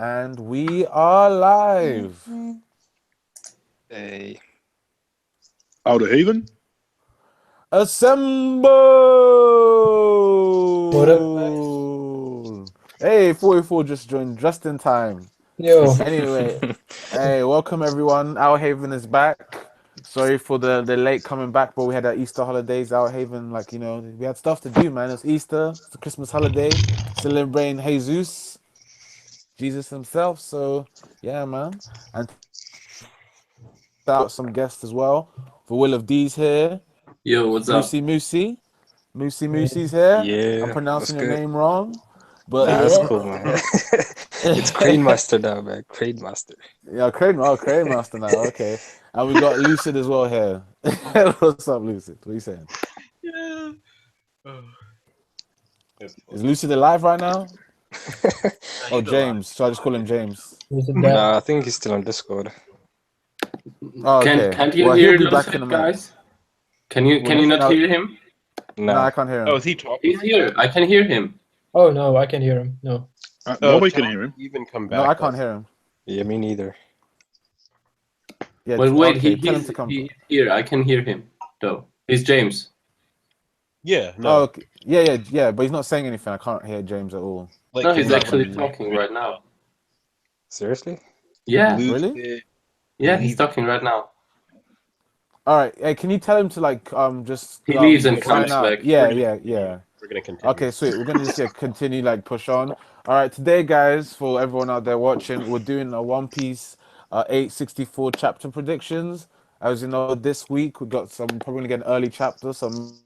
And we are live. Hey, Oude Haven? What up, guys? Assemble! Hey, 44 just joined just in time. Yo, Anyway, hey, welcome everyone. Our Haven is back. Sorry for the late coming back, but we had our Easter holidays. Our Haven, we had stuff to do, man. It's Easter, it's the Christmas holiday, celebrating Jesus, Jesus himself. So, yeah, man. And out some guests as well. For Will of D's here. Yo, what's up? Moosey's here. I'm yeah, that's pronouncing your good. name wrong, but Nah, that's cool, man. It's Crane Master now, man. Crane Master. yeah, Crane Master now. Okay, and we got Lucid as well here. What's up, Lucid? What are you saying? Yeah. Is Lucid alive right now? Oh, He's James. So I just call him James. who's it Mhm. that? Nah, I think he's still on Discord. Oh, okay. Can't you Well, hear he'll be back in a Lucid, minute. guys? Can you not No, hear him? no, Nah. I can't hear Oh, him. is he talking? He's here. I can hear him. Oh no, I can hear him. No. Nobody tell can hear him. Even come back. No, I can't hear him. Yeah, me neither. Yeah, Well, wait, okay. Tell him to come. he's here. I can hear him, though. It's James. Yeah, no. Oh, okay. Yeah. But he's not saying anything. I can't hear James at all. Like, No, he's can actually like- talking right now. Seriously? Yeah, Lucid, Really? yeah, he's talking right now. All right. Hey, can you tell him to just He leaves and sign comes out? back. Yeah. We're gonna continue. Okay, sweet. We're gonna just continue push on. All right, today, guys, for everyone out there watching, we're doing a One Piece 864 chapter predictions. As you know, this week we got probably gonna get an early chapter, some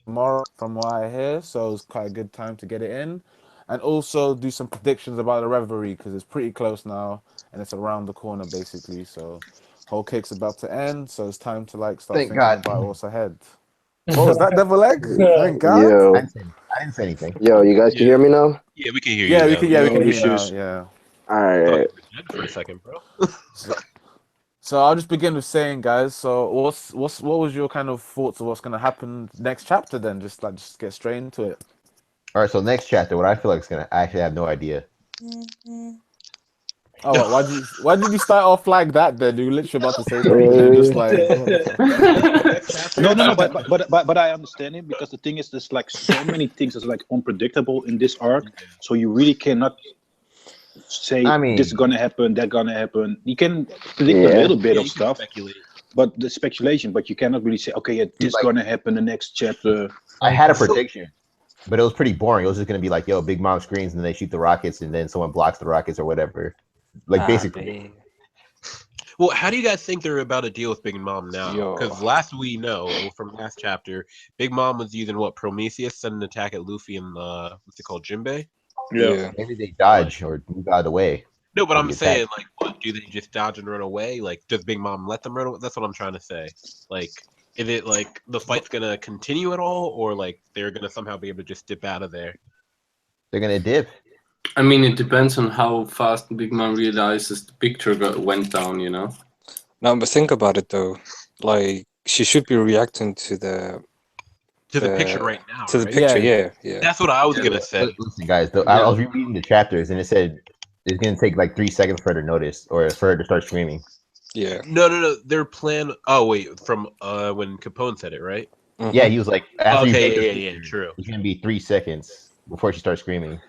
tomorrow from what I hear. So it's quite a good time to get it in, and also do some predictions about the Reverie because it's pretty close now and it's around the corner basically. So whole cake's about to end, so it's time to start Thank thinking God. about what's ahead. What was that, Devil Egg? Thank God. Yo, I didn't say anything. Yo, you guys can hear me now? Yeah, we can hear Yeah, you. we now. can. Yeah, we can No hear you now. issues. Yeah. All right. For a second, bro. So I'll just begin with saying, guys. So what was your kind of thoughts of what's gonna happen next chapter? Then just get straight into it. All right. So next chapter, what I feel like is gonna. I actually have no idea. Oh, why did you start off like that? Then you were literally about to say something. And you're just like, No, but I understand it because the thing is, there's like so many things that's like unpredictable in this arc, so you really cannot say I mean- this is gonna happen, that gonna happen. You can predict a little bit of stuff, Speculate. but the speculation, but you cannot really say, okay, yeah, this is Like- gonna happen the next chapter. I had a prediction, but it was pretty boring. It was just gonna be like, yo, Big Mom screams, and then they shoot the rockets, and then someone blocks the rockets or whatever. Like basically. Man. Well, how do you guys think they're about to deal with Big Mom now? Yo. Because last we know from last chapter, Big Mom was using what Prometheus sent an attack at Luffy and what's it called, Jinbei? Yeah. Maybe they dodge or move out of the way. No, but Or I'm the saying attack. like, what do they just dodge and run away? Like, does Big Mom let them run away? That's what I'm trying to say. Like, is it like the fight's gonna continue at all, or like they're gonna somehow be able to just dip out of there? They're gonna dip. I mean, it depends on how fast Big Man realizes the picture went down, you know? No, but think about it though. Like, she should be reacting to the Picture right now. to the right? picture. Yeah. Yeah. That's what I was Yeah. gonna say. Listen, guys. I was rereading the chapters, and it said it's gonna take like 3 seconds for her to notice or for her to start screaming. Yeah. No. Their plan. Oh wait, from when Capone said it, right? Mhm. Yeah, he was like, after you Okay, take her yeah, picture, true. it's gonna be 3 seconds before she starts screaming.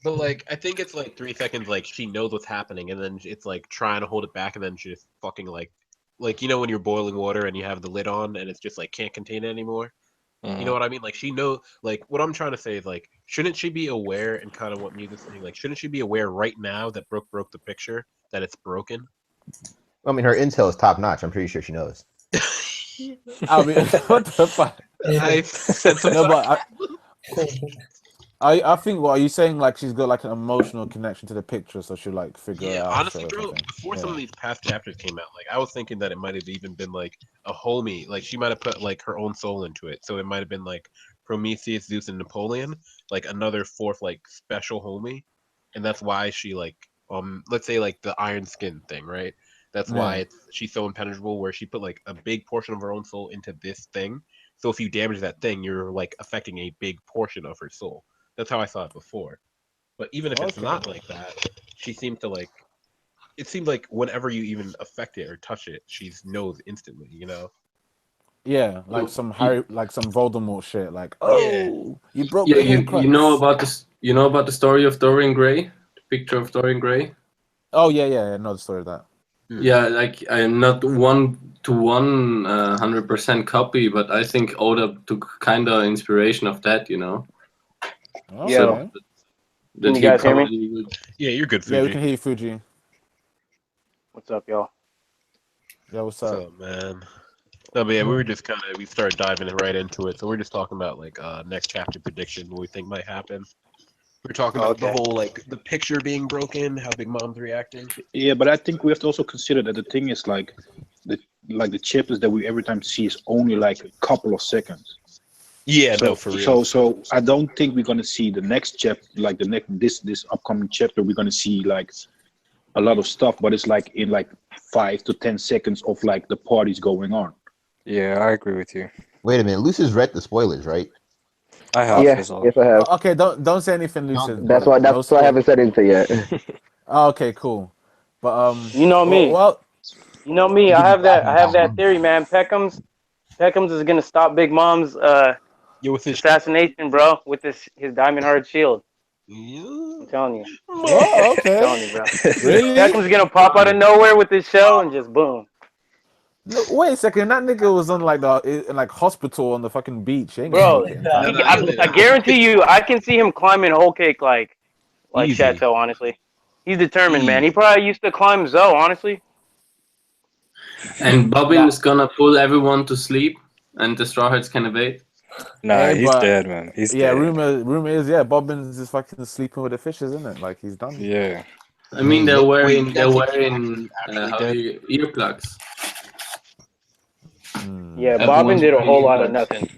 But like, I think it's like 3 seconds. Like she knows what's happening, and then it's like trying to hold it back, and then she just fucking like you know when you're boiling water and you have the lid on, and it's just like can't contain it anymore. You know what I mean? Like she know. Like what I'm trying to say is like, shouldn't she be aware and kind of what Muga's saying? Like, shouldn't she be aware right now that Brooke broke the picture, that it's broken? I mean, her intel is top notch. I'm pretty sure she knows. I mean, what the fuck? I said some. No, but I think what are you saying? Like she's got like an emotional connection to the picture, so she'll like figure it Yeah, out. honestly, or bro, something. before Yeah. some of these past chapters came out, like I was thinking that it might have even been like a homie, like she might have put like her own soul into it. So it might have been like Prometheus, Zeus, and Napoleon, like another fourth like special homie, and that's why she like let's say like the iron skin thing, right? That's why she's so impenetrable, where she put like a big portion of her own soul into this thing. So if you damage that thing, you're like affecting a big portion of her soul. That's how I saw it before. But even if it's not like that, she seemed to like. It seemed like whenever you even affect it or touch it, she knows instantly. You know. Yeah, like some like some Voldemort shit. Like, Yeah. oh, you broke Yeah, the you know Horcrux. about this. You know about the story of Dorian Gray, the picture of Dorian Gray. Oh yeah, I know the story of that. Yeah, like I am not 1-to-1 100% copy, but I think Oda took kind of inspiration of that, you know. Okay. Yo. That Can you he guys hear me? probably would. Yeah, you're good, Fuji. Yeah, we can hear you, Fuji. What's up, y'all? Yeah, what's What's up? up, man? No, but yeah, we were just we started diving right into it. So we're just talking about like next chapter prediction, what we think might happen. We're talking about the Okay. whole like the picture being broken, how Big Mom's reacting. Yeah, but I think we have to also consider that the thing is like the chapters that we every time see is only like a couple of seconds. Yeah, So, no, for real. So I don't think we're gonna see the next chapter, like the next this upcoming chapter. We're gonna see like a lot of stuff, but it's like in like 5 to 10 seconds of like the parties going on. Yeah, I agree with you. Wait a minute, Lucy's read the spoilers, right? I have Yeah, as well. yes I have. Okay, don't say anything, Lucid. That's but why no I haven't said anything yet. Oh, okay, cool. But You know me. well, You know me. I have that theory, man. Peckham's is gonna stop Big Mom's Yeah, with his assassination, bro, with his diamond heart shield. yeah. I'm telling you. oh, I'm okay. telling you, bro. Really? Peckham's gonna pop out of nowhere with his shell and just boom. No, wait a second. That nigga was on like in like hospital on the fucking beach. He ain't Bro, gonna make it in time. I guarantee you, I can see him climbing whole cake like Easy. Chateau, honestly. He's determined, man. He Easy. probably used to climb Zoe, honestly. And Bobbin is gonna pull everyone to sleep, and the Straw Hats can evade. Nah, Hey, he's but- dead, man. He's Yeah, dead. rumor is Bobbins is fucking sleeping with the fishes, isn't it? Like he's done. Yeah. I mean, they're wearing Wait, how earplugs. Yeah, Everyone's Bobbin did a whole lot of wearing nothing.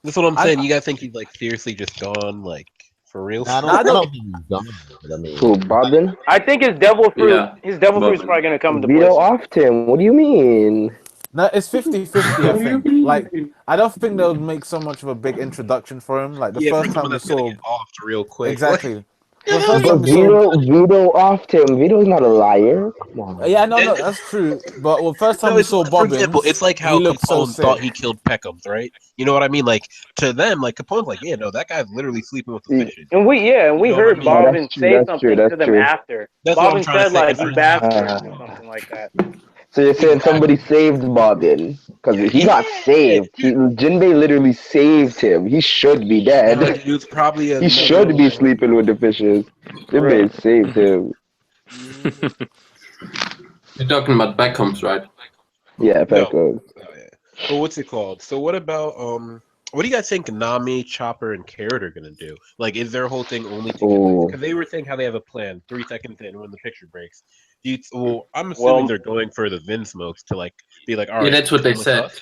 That's what I'm saying. You guys think he's like seriously just gone, like for real? I don't think he's done. But I mean, Who, Bobbin? I think his devil fruit, Yeah, his devil fruit's Bobbin. probably gonna come into Veto play. off Tim. What do you mean? No, it's 50-50, I think. Like, I don't think they'll make so much of a big introduction for him. Like the Yeah, first for time someone we that's gonna saw get off real quick. exactly. The first But time we saw, Veto off Tim. Vito's not a liar. Come on. yeah, no, that's true. But first time No, we it's, saw for Bobbins, example, it's like how he looked so Capone thought sick. he killed Peckham's, right? You know what I mean? Like to them, like Capone's like, yeah, no, that guy's literally sleeping with the fishes. And we You know what I heard mean? Bobbin That's true, say that's something true, to them true. after. That's what I'm Bobbin trying to said say. like It's you like- bastards or something like that. So you're saying somebody saved Bobbin? Because he got saved. Jinbei literally saved him. He should be dead. It was probably He should be sleeping with the fishes. Jinbei saved him. You're talking about Beckham's, right? Yeah, No. Pecco. Oh, yeah. But what's it called? So what about what do you guys think Nami, Chopper, and Carrot are gonna do? Like, is their whole thing only to Ooh. because they were saying how they have a plan 3 seconds in when the picture breaks. Well, I'm assuming they're going for the Vinsmokes to like be like, all right. Yeah, that's what they come with said. us.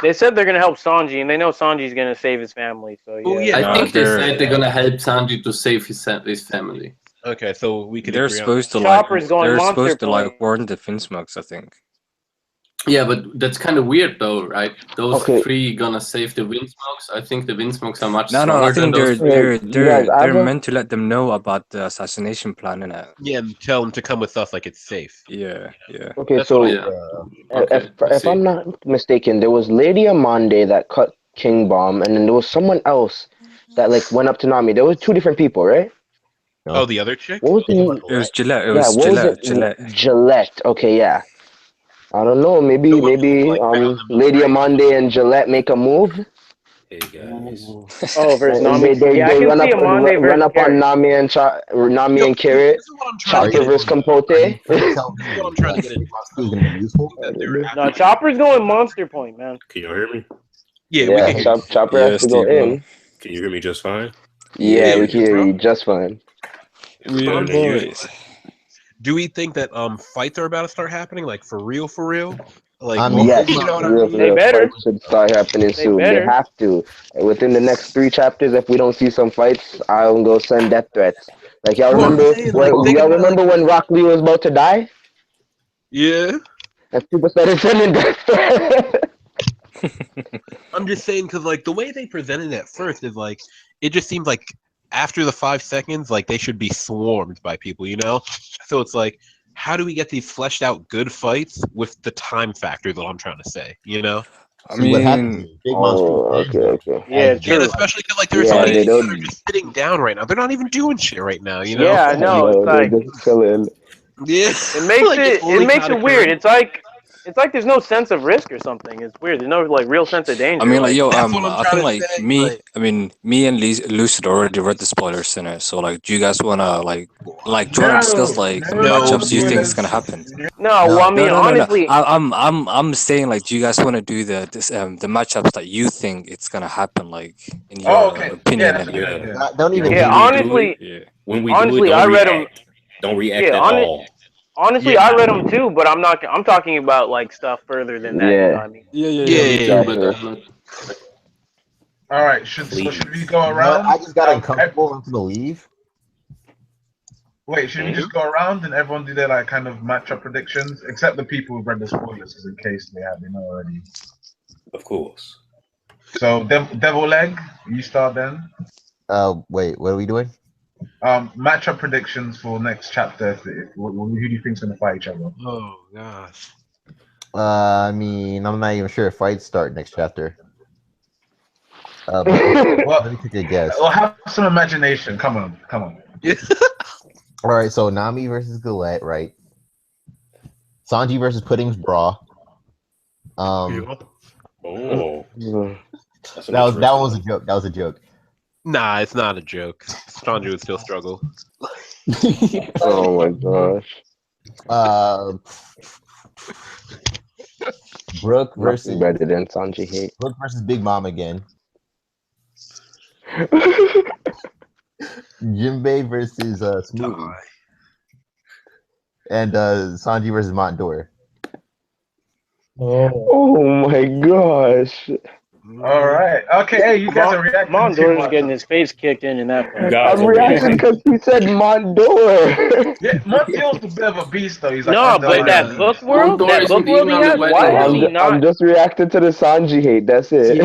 They said they're gonna help Sanji, and they know Sanji's gonna save his family. So yeah. Oh, yeah. I think they they're- said they're gonna help Sanji to save his family. Okay, so we could. They're agree on supposed to Chopper's going they're monster supposed to point. like warn the Finsmokes, I think. Yeah, but that's kind of weird, though, right? Those Okay. 3 gonna save the Windsmokes. I think the Windsmokes are much No, stronger I think than those. guys, I they're have a- meant to let them know about the assassination plan, innit? Yeah, and tell them to come with us like it's safe. Yeah. Okay, That's so what Yeah. Okay, I if see. I'm not mistaken, there was Lady Amande that cut King Bomb, and then there was someone else that like went up to Nami. There was 2 different people, right? Oh, the other chick? What was the It was Gillette. It yeah? was What was it? Gillette. Gillette. Okay, yeah. I don't know. Maybe The one who, like, found them, Lady right? Amande and Gillette make a move. Hey guys. Oh, versus Nami. They Yeah, I can run see up, Amande run up versus on Nami and Nami Yo, and Carrot. This is what I'm trying to Chopper get versus into. Capote. This is what I'm trying to get into. He's gonna be useful. That they're No, Chopper's going monster point, man. Can you hear me? Yeah, we Yeah, can hear you. Chopper Yeah, has to go Steve, in. Can you hear me just fine? Yeah, we Yeah, can hear bro. you just fine. We are Better than usual. boys. Do we think that fights are about to start happening, like for real, for real? Like, I mean, Yes, you know what I real, mean? They real better. fights should start happening They soon. better. They have to. Within the next 3 chapters, if we don't see some fights, I'll go send death threats. Like y'all Well, I'm remember? saying, like, think Y'all about, remember when Rock Lee was about to die? Yeah, And people started sending death threats. I'm just saying because like the way they presented it at first is like it just seems like after the 5 seconds, like they should be swarmed by people, you know? So it's like, how do we get these fleshed out good fights with the time factor that I'm trying to say, you know? I See, what happens mean, is Big Mom's Okay. Yeah, as true. And the- especially because like there's Yeah, some of they these don't. that are just sitting down right now. They're not even doing shit right now, you know? Yeah, I know. It's They're like just chilling. Yeah. it makes Like, it's it only makes it weird. Katakuri. It's like there's no sense of risk or something. It's weird. There's no like real sense of danger. I mean, like, yo, That's what I'm I trying think to like say. me, Like, I mean, me and Lucid already read the spoilers in it. So, like, do you guys wanna try to discuss like the no, matchups you think is dude. gonna happen? no, well, I mean, No. honestly, I'm saying like, do you guys want to do the matchups that you think it's gonna happen, like in your Oh, okay. opinion? Yeah, that's a good idea. Don't even. yeah, When we do honestly, it, Yeah. when we honestly, do it, I don't read them. react. Don't react Yeah, at all. honestly, I read them too, but I'm not. I'm talking about like stuff further than that. You know Yeah. what I mean? Yeah, Me too, but I'm not. All right. Should we go around? I just got Um, uncomfortable. I'm gonna leave. Wait, should we just go around and everyone do their like kind of matchup predictions, except the people who've read the spoilers, because in case they know already. Of course. So, Devil Leg, you start then. Wait, what are we doing? Matchup predictions for next chapter. Who do you think's gonna fight each other? Oh gosh. I mean, I'm not even sure if fights start next chapter. Let Well, me take a guess. well, have some imagination. Come on. All right, so Nami versus Galette, right? Sanji versus Pudding's bra. Oh. That's That one was a joke. That was a joke. Nah, it's not a joke. Sanji would still struggle. Oh my gosh. Brooke Nothing versus better than Sanji hate. Brooke versus Big Mom again. Jinbei versus Smoothie. And Sanji versus Montdor. Oh my gosh. All right. Okay. Hey, you guys are reacting Mondor too is much. getting his face kicked in that part. I'm reacting because he said Mondor. Yeah, Montdor's a bit of a beast, though. He's like No, but that book world, Mondor that isn't book world he even on has, the why wedding is he day. not? I'm just reacting to the Sanji hate. That's it.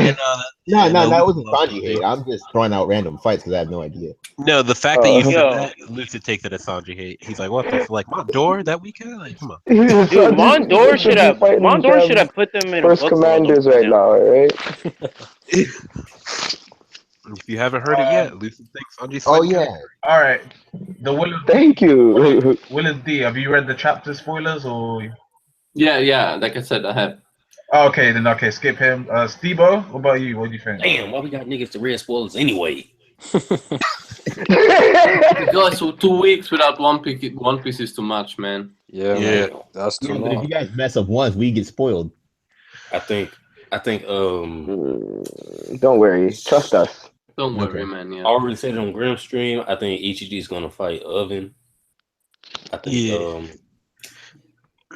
No, that wasn't Sanji hate. I'm just throwing out random fights because I have no idea. No, the fact that you said Yo. that, Lucid takes it as Sanji hate. He's like, what the like Montdor that weekend? Like, come on. Dude, Mondor should have fighting put them in First a book world Commanders over right him. now, right? If you haven't heard it yet, Lucid thinks Sanji's Oh fighting yeah. All right. The Thank you. Willis D. Have you read the chapter spoilers or? Yeah. Like I said, I have. Oh, okay, then okay, skip him. Steve-O, what about you? What do you think? Damn, why we got niggas to read spoilers anyway? Because 2 weeks without One Piece is too much, man. Yeah, Yeah. man, that's too Yeah, but if long. you guys mess up once, we get spoiled. I think Don't worry. Trust us. Don't worry, Okay. man. I Yeah. already said it on Grim Stream. I think Ichiji's gonna fight Oven. I think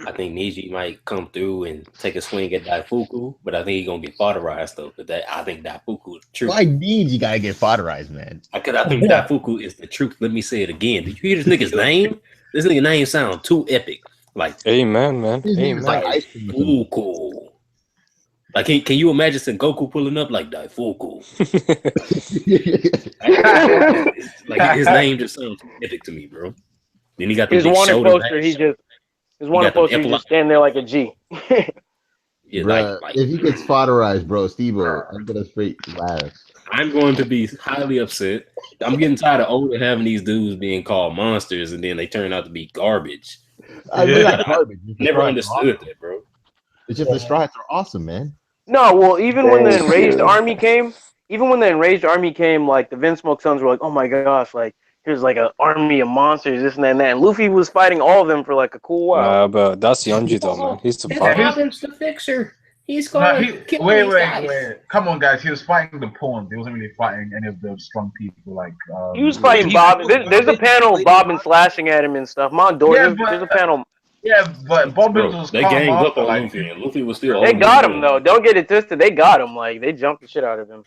I think Niji might come through and take a swing at Daifuku, but I think he's gonna get fodderized though. But I think Daifuku is the truth. Why need you gotta get fodderized, man? Because I think Daifuku is the truth. Let me say it again. Did you hear this nigga's name? This nigga name sounds too epic. Like Amen, man. His name is like Amen. ice cream or something. Daifuku. Like can you imagine Son Goku pulling up like Daifuku? Like his name just sounds too epic to me, bro. Then he got the His big wanted shoulder poster, bags. he's got the just standing there like a G. Yeah, Bruh, like if he gets fodderized, bro, Steve-O, I'm gonna straight laugh. I'm going to be highly upset. I'm getting tired of Oda having these dudes being called monsters and then they turn out to be garbage. I mean, not garbage. It's Never just understood that, bro. It's just the Straw Hats are awesome, man. No, well, even when the Thank Enraged you. Army came, like the Vince Smoke Sons were like, oh my gosh, like here's like an army of monsters, this and that and that. And Luffy was fighting all of them for like a cool while. Nah, but that's Yonji though, man. He's the fighter. Robin's the fixer. He's No, going to kill wait. these guys. Come on, guys. He was fighting the pawns. He wasn't really fighting any of the strong people. Like He was fighting Bob. There's a panel of Bobbin slashing at him and stuff. Mondor, Yeah, there's a panel. Yeah, but Bobbins Bro, was they calm ganged up after, on like, Luffy, and Luffy was still. They got him though. Don't get it twisted. They got him. Like they jumped the shit out of him.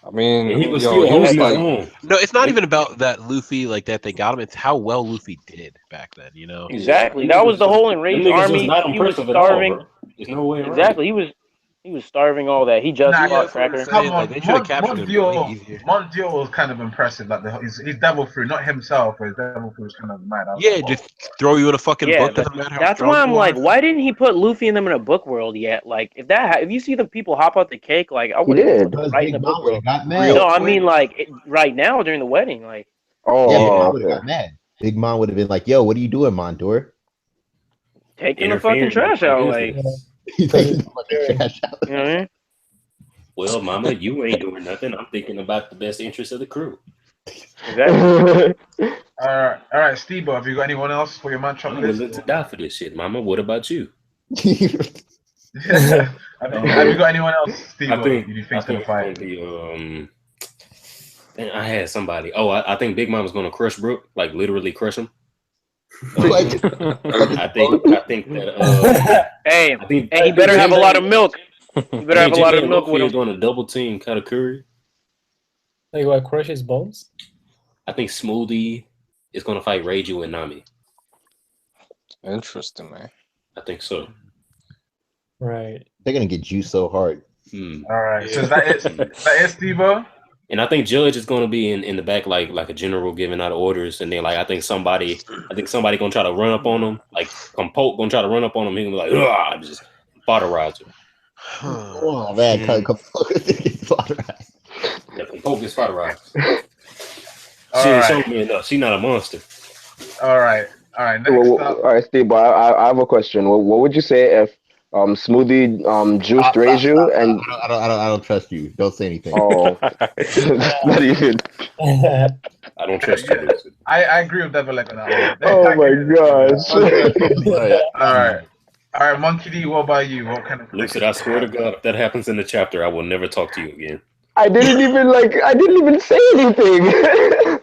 I mean, And he was yo, still he was holding his like, own. No, it's not even about that Luffy, like that they got him. It's how well Luffy did back then, you know? Exactly. That was the whole Enraged Them niggas Army. was not He was impressive at all, starving. bro. There's no way around Exactly. it. He He was starving all that. He just Nah, fought that's what I'm Cracker. saying. Like they should have captured him way easier. Mondial was kind of impressive. Like his devil fruit, not himself, but his devil fruit was kind of mad. Yeah, just throw you in a fucking Yeah, book. Doesn't matter how that's strong why I'm you like, are. why didn't he put Luffy and them in a book world yet? Like, if you see the people hop out the cake, like I He would have did. Because right in the Big book Mom would world. have got mad. No, I mean like right now during the wedding, like. Yeah, Big Oh, Mom would have okay. got mad. Big Mom would have been like, "Yo, what are you doing, Mondor?" Taking the fucking trash out, like. He's taking the fucking trash out. You know what I mean? Well, Mama, you ain't doing nothing. I'm thinking about the best interest of the crew. Exactly. All right, Steve, have you got anyone else for your matchup I'm list? willing to die for this shit, Mama. What about you? Have you got anyone else, Steve? I think You I think's gonna think fight? it's gonna be man, I had somebody. Oh, I think Big Mama's gonna crush Brook, like literally crush him. I think that Hey, I think he better have a lot of milk. He better have a lot of milk with him. Is going to double team Katakuri. Like what? Crush his bones? I think Smoothie is going to fight Reiju and Nami. Interesting, man. I think so. Right. They're gonna get juiced so hard. All right, so is that it? That is Steve? And I think Judge is going to be in the back like a general giving out orders, and then like I think somebody gonna try to run up on him, like Compote gonna try to run up on him. He gonna be like, "Ugh," just foderize him. Oh man, Compote gets slaughterized. Yeah, Compote gets fodderized. She ain't showing me enough. She's not a monster. All right. Next up. All right, Steve. I have a question. What would you say if Smoothie juiced Reiju and I don't trust you. Don't say anything. oh, not even. I don't trust you. I agree with Devil Leg on that one. Oh my gosh. All right, Monkey D, what about you? What kind of Lucid, I swear to God, if that happens in the chapter, I will never talk to you again. I didn't even say anything.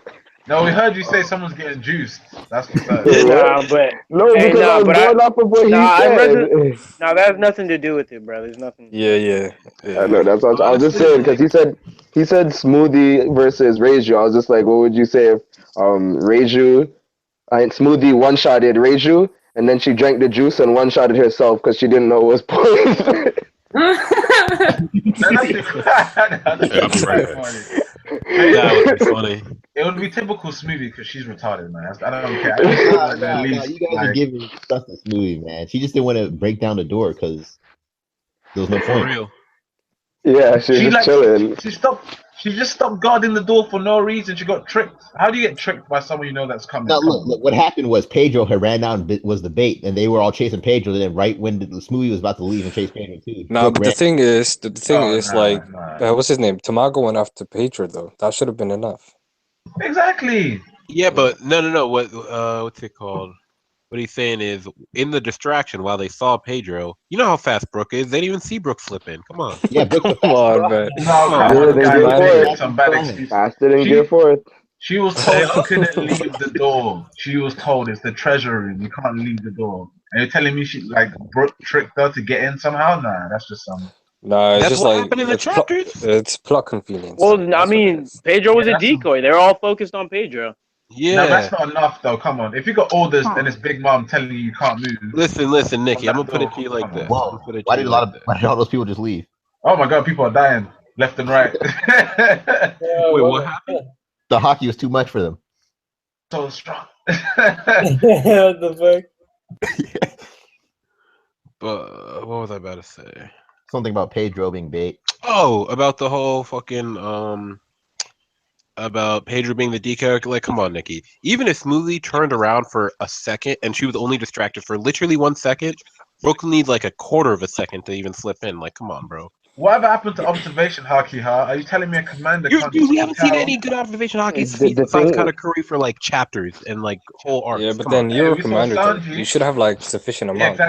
No, we heard you say someone's getting juiced. That's the first. Because I was going off of what he said. that has nothing to do with it, bro. There's nothing. Yeah. I know that's what I was just saying because he said Smoothie versus Reiju. I was just like, what would you say if Smoothie one-shotted Reiju and then she drank the juice and one-shotted herself because she didn't know it was poison. That would be funny. It would be typical Smoothie because she's retarded, man. I don't care. You guys are giving stuff to Smoothie, man. She just didn't want to break down the door because there was no point. For real. Yeah, she was just chilling. She just stopped guarding the door for no reason. She got tricked. How do you get tricked by someone you know that's coming? No, look, what happened was Pedro had ran down and was the bait, and they were all chasing Pedro. And then right when the Smoothie was about to leave and chase Pedro too. No, but the thing is, what's his name? Tamago went after Pedro though. That should have been enough. Exactly. Yeah, but no. What's it called? What he's saying is, in the distraction while they saw Pedro, you know how fast Brooke is. They didn't even see Brooke slip in. Come on. Yeah, Brooke. Come on, man. Faster than get forth. She was told she couldn't leave the door. She was told it's the treasure room. You can't leave the door. And you're telling me Brooke tricked her to get in somehow? Nah, that's just some. No, it's That's just what like happened in the chapters. It's plot convenience. Well, I mean, Pedro was a decoy. They're all focused on Pedro. Yeah, no, that's not enough though. Come on, if you got orders and it's Big Mom telling you can't move. Listen, Nikki. I'm gonna put it to you like this. Whoa. Why did all those people just leave? Oh my God, people are dying left and right. Wait, what happened? The hockey was too much for them. So strong. What the fuck? But what was I about to say? Something about Pedro being bait. Oh, about the whole fucking about Pedro being the decoy. Like, come on, Nikki. Even if Smoothie turned around for a second and she was only distracted for literally 1 second, Brooke needs like a quarter of a second to even slip in. Like, come on, bro. Whatever happened to observation hockey, huh? Are you telling me a commander can't we haven't seen any good observation hockey besides Katakuri for like chapters and like whole arcs. Yeah, but then you're a commander. Though. You should have like sufficient amount.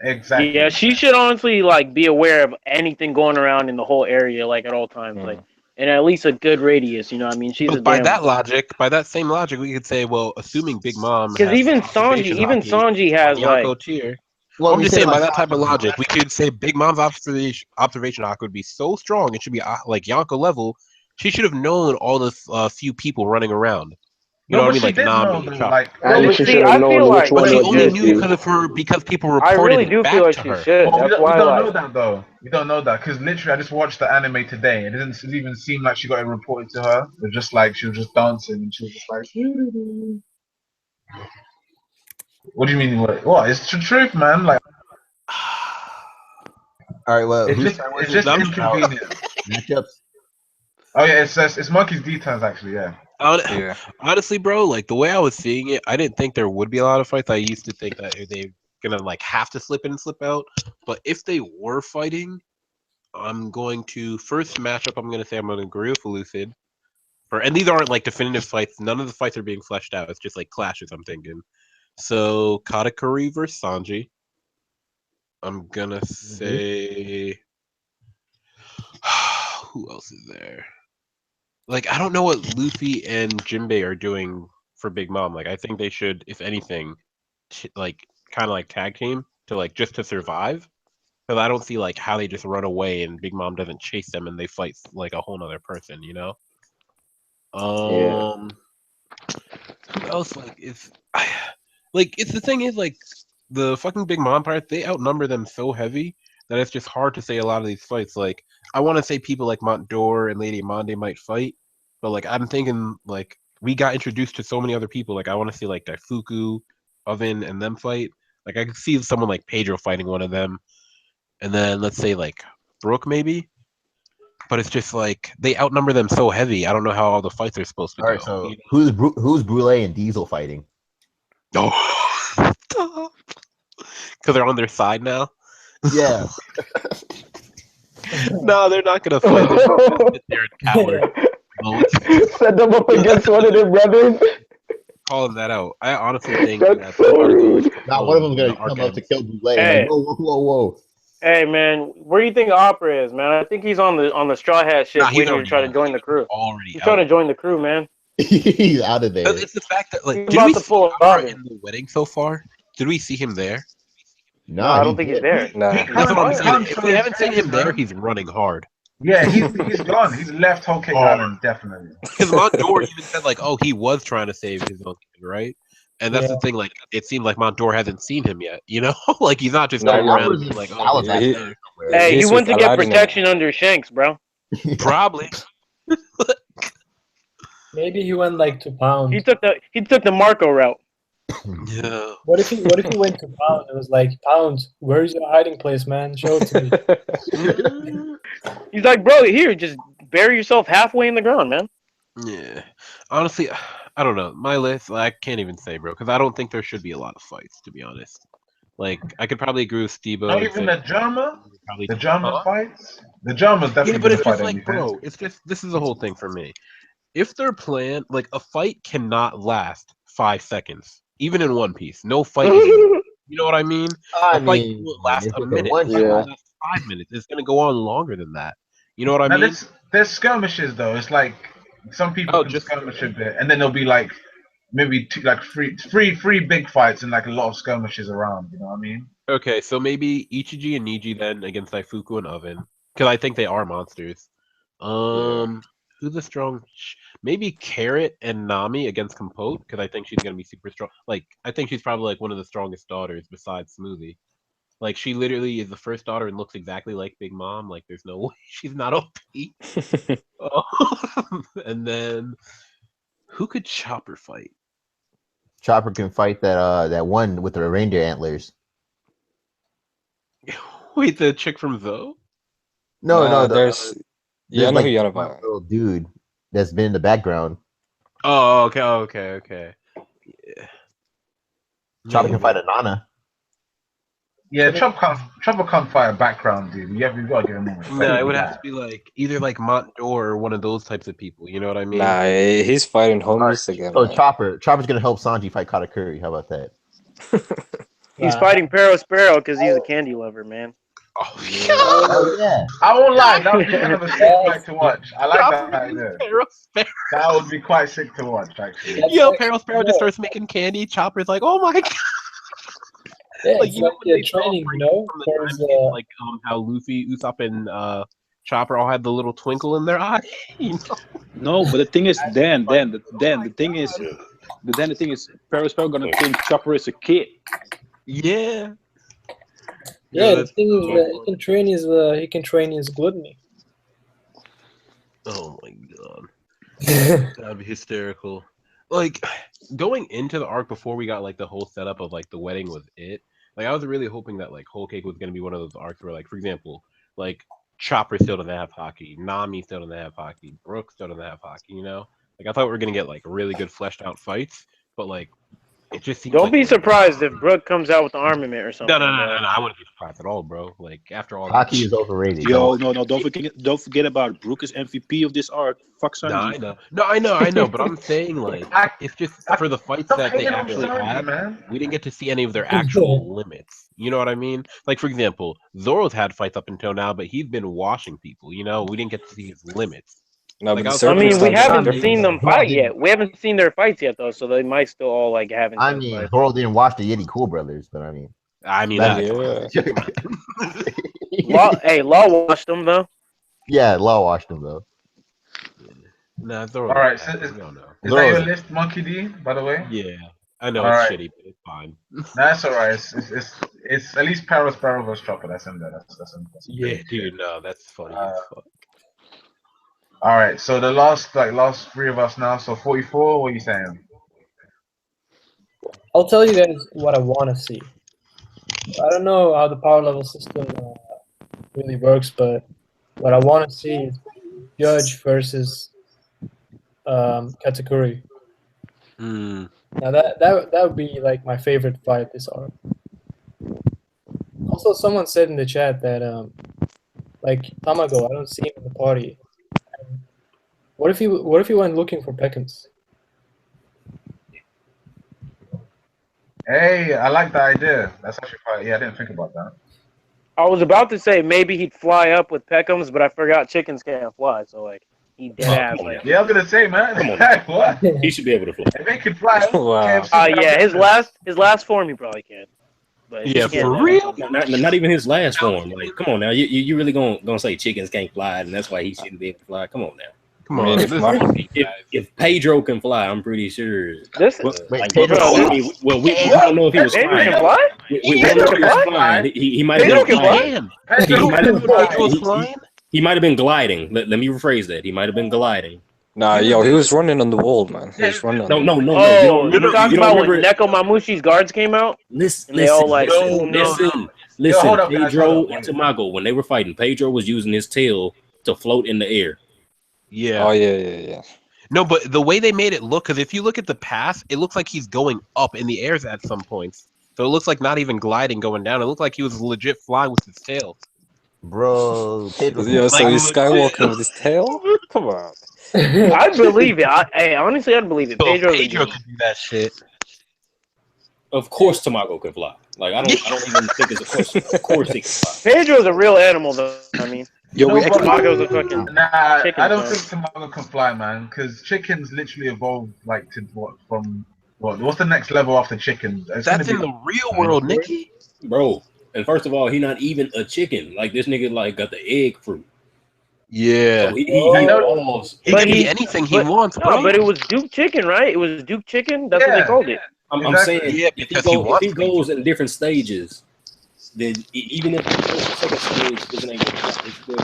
Exactly. Yeah, she should honestly like be aware of anything going around in the whole area, like at all times, like and at least a good radius. You know what I mean? She's by that same logic, we could say, well, assuming Big Mom, because even Sanji has like tier. Well, I'm just saying by that type of logic, we could say Big Mom's observation arc would be so strong. It should be like Yonko level. She should have known all the few people running around. You know what I but mean? she Like did know Nami, though. Chopper. Like, At No, least but she see, should have I feel known which like But one she was only legit, knew Luffy. dude. because people I reported really it do feel back like to she her. should. well, That's we why, don't know like, that though. We don't know that because literally, I just watched the anime today. It didn't even seem like she got it reported to her. It was just like she was just dancing and she was just like, "Doo-doo-doo." What do you mean? What? It's the truth, man. Like, All right, well, it's who's just turn was it's it? just I'm- inconvenient. Matchups. Oh yeah, it's Monkey's D-turns actually. Yeah. Yeah. Honestly, bro, like the way I was seeing it, I didn't think there would be a lot of fights. I used to think that they gonna like have to slip in and slip out. But if they were fighting, I'm going to first matchup. I'm gonna say I'm gonna agree with Lucid. And these aren't like definitive fights. None of the fights are being fleshed out. It's just like clashes. I'm thinking. So Katakuri versus Sanji. I'm gonna say. Who else is there? Like I don't know what Luffy and Jinbei are doing for Big Mom. Like I think they should, if anything, like kind of like tag team to like just to survive. Because I don't see like how they just run away and Big Mom doesn't chase them and they fight like a whole nother person. You know. Yeah. Who else like is like it's the thing is like the fucking Big Mom part, they outnumber them so heavy that it's just hard to say a lot of these fights. Like I want to say people like Montdor and Lady Monde might fight, but like I'm thinking like we got introduced to so many other people. Like I want to see like Daifuku, Oven, and them fight. Like I could see someone like Pedro fighting one of them, and then let's say like Brooke maybe. But it's just like they outnumber them so heavy. I don't know how all the fights are supposed to All go. right, so You know? who's Brule and Diesel fighting? Oh, because they're on their side now. Yeah. No, they're not gonna fight. They're just gonna sit there and cower. Well, let's Set them up against one of their brothers. call that out. I honestly think That's that so rude. Not one of them's gonna come up to kill Brule. Hey. Like, whoa, whoa, whoa, whoa. hey, man, where do you think Opera is, man? I think he's on the Straw Hat ship Nah, he's waiting to already try to out. join the crew. Already He's out. trying to join the crew, man. He's out of there. It's the fact that like, He's did about we to see pull a Opera Robin. in the wedding so far? Did we see him there? No, Nah, I don't think he's there. Nah. He That's what I'm can't, saying. can't If show we his haven't seen face, him there, man. he's running hard. Yeah, he's gone. He's left Whole Cake Hard. Island definitely. Because Montdor even said like, oh, he was trying to save his own kid, right? And that's the thing. Like, it seemed like Montdor hasn't seen him yet. You know, like he's not just Nah, going you're around right. and be like, oh, Alice Yeah, he's he- there. Hey, he He's went with to get Aladdin now. protection under Shanks, bro. Probably. Maybe he went like to Pound. He took the Marco route. Yeah. What if he went to Pound? It was like, Pound, where's your hiding place, man? Show it to me. He's like, bro, here, just bury yourself halfway in the ground, man. Yeah. Honestly, I don't know. My list, I can't even say, bro, because I don't think there should be a lot of fights, to be honest. Like, I could probably agree with Stebo. Not and even say the Germa. probably The Germa Huh? fights. The Germa's definitely Yeah, but gonna it's fight just like, anything. bro, it's just this is the whole thing for me. If their plan, like a fight cannot last 5 seconds, even in One Piece. No fight is, you know what I mean? I A fight mean, will last if a it's a minute. one A fight will shot. last 5 minutes. It's gonna go on longer than that. You know what I Now mean? there's skirmishes though. It's like some people Oh, can just skirmish a bit, and then there'll be like maybe two, like three big fights and like a lot of skirmishes around. You know what I mean? okay. So maybe Ichiji and Niji then against Daifuku and Oven, because I think they are monsters. Who's a strong? Maybe Carrot and Nami against Compote, because I think she's gonna be super strong. Like I think she's probably like one of the strongest daughters besides Smoothie. Like she literally is the first daughter and looks exactly like Big Mom. Like there's no way she's not OP. And then who could Chopper fight? Chopper can fight that one with the reindeer antlers. Wait, the chick from Zoe? No, Nah, no, there's yeah, I there's know who like you're on one about. little dude that's been in the background. Oh, okay. Yeah. Chopper can Maybe. fight a Nana. Yeah, Chopper can't fight a background dude. You've got to give him more respect. No, it for would that. have to be like either like Montdor or one of those types of people. You know what I mean? Nah, he's fighting homies again. So Man. Chopper's gonna help Sanji fight Katakuri. How about that? He's Nah. fighting Pero Sparrow because he's a candy lover, man. Oh, Oh yeah. I won't lie, that would be kind of a sick fight to watch. I like that idea. Sparrow. That would be quite sick to watch, actually. That's Yo, like- Peril Sparrow just starts making candy. Chopper's like, oh my god. Yeah, Like, it's you know like when they training, celebrate you know? from the There's, time skip, like how Luffy, Usopp, and Chopper all had the little twinkle in their eye. You know? No, but the thing is, Dan, the thing is, then the thing is, Periscope gonna think Chopper is a kid. Yeah. Yeah, the that's thing is so that he can train his gluttony. Oh my god. That'd be hysterical. Like going into the arc before we got like the whole setup of like the wedding was it. Like I was really hoping that like Whole Cake was gonna be one of those arcs where like for example, like Chopper still doesn't have hockey, Nami still doesn't have hockey, Brooke still doesn't have hockey, you know? Like I thought we were gonna get like really good fleshed out fights, but like it just seems Don't like be surprised if Brooke comes out with the armament or something. no, I wouldn't be surprised at all, bro. Like after all Hockey is overrated. Yo, no, don't forget about Brooke is MVP of this arc. Fuck No, Sanji. I know, but I'm saying like it's just for the fights that they actually had, man. we didn't get to see any of their actual limits. You know what I mean? Like for example, Zoro's had fights up until now, but he's been washing people. You know, we didn't get to see his limits. No, Like, but the I mean, we circumstances are haven't different, seen though. them fight yet. We haven't seen their fights yet, though, so they might still all like have I intense mean, fights. Zoro didn't watch the Yeti Cool Brothers, but I mean, Yeah. Law watched them though. yeah, Law watched him though. Nah, Zoro. All right, so we don't know. is that your list, Monkey D? By the way. Yeah, I know All it's right. shitty, but it's fine. That's all right. It's at least Paris Sparrow vs Chopper. That's in there. That's Yeah, dude, no, that's funny as fuck. All right, so the last three of us now. So 44. What are you saying? I'll tell you guys what I want to see. I don't know how the power level system really works, but what I want to see is Judge versus Katakuri. Now that would be like my favorite fight this arc. Also, someone said in the chat that like Tamago, I don't see him in the party. What if he went looking for Peckins? Hey, I like the idea. That's actually quite. Yeah, I didn't think about that. I was about to say maybe he'd fly up with Peckham's, but I forgot chickens can't fly, so like he dead ass like. Yeah, I was gonna say, man. Come on. What? He should be able to fly. If they could fly. Wow. Yeah, his last form he probably can. But Yeah, he can't for do real? that. Not even his last form. Like, come on now. You really gonna say chickens can't fly, and that's why he shouldn't be able to fly? Come on now. Come on, If Pedro can fly, I'm pretty sure. This Like, Pedro we don't know if he was Pedro flying. can fly? We don't know if he was flying. He might have Pedro been can flying. fly? He might have been gliding. Let me rephrase that. He might have been gliding. Nah, yo, he was running on the wall, man. He was running. No. Oh, You you're talking about when Neko Mamushi's guards came out? Listen, And they all like listen. hold up, guys, Pedro hold up. and Tamago, when they were fighting, Pedro was using his tail to float in the air. Yeah. Oh yeah. No, but the way they made it look, because if you look at the path, it looks like he's going up in the airs at some points. So it looks like not even gliding going down. It looked like he was legit flying with his tail. Bro, Pedro. Yeah, so he's skywalking with his tail. Come on. I believe it. Honestly, I'd believe it. So Pedro could do that shit. Of course, Tamago can fly. Like I don't even think it's a question. Of course he can fly. Pedro's a real animal, though. I mean, Yo, we Tamago's a fucking Nah, chicken. I don't think Tamago can fly, man. Because chickens literally evolved like to what's the next level after chickens? It's That's gonna in be the real world, Nikki. Bro. And first of all, he not even a chicken. Like this nigga like got the egg fruit. Yeah. So he can be anything he wants, bro. No, but it was Duke Chicken, right? It was Duke Chicken. That's what they called it. I'm saying if he goes in different stages, then even if the first or second stage isn't able to fly, it's still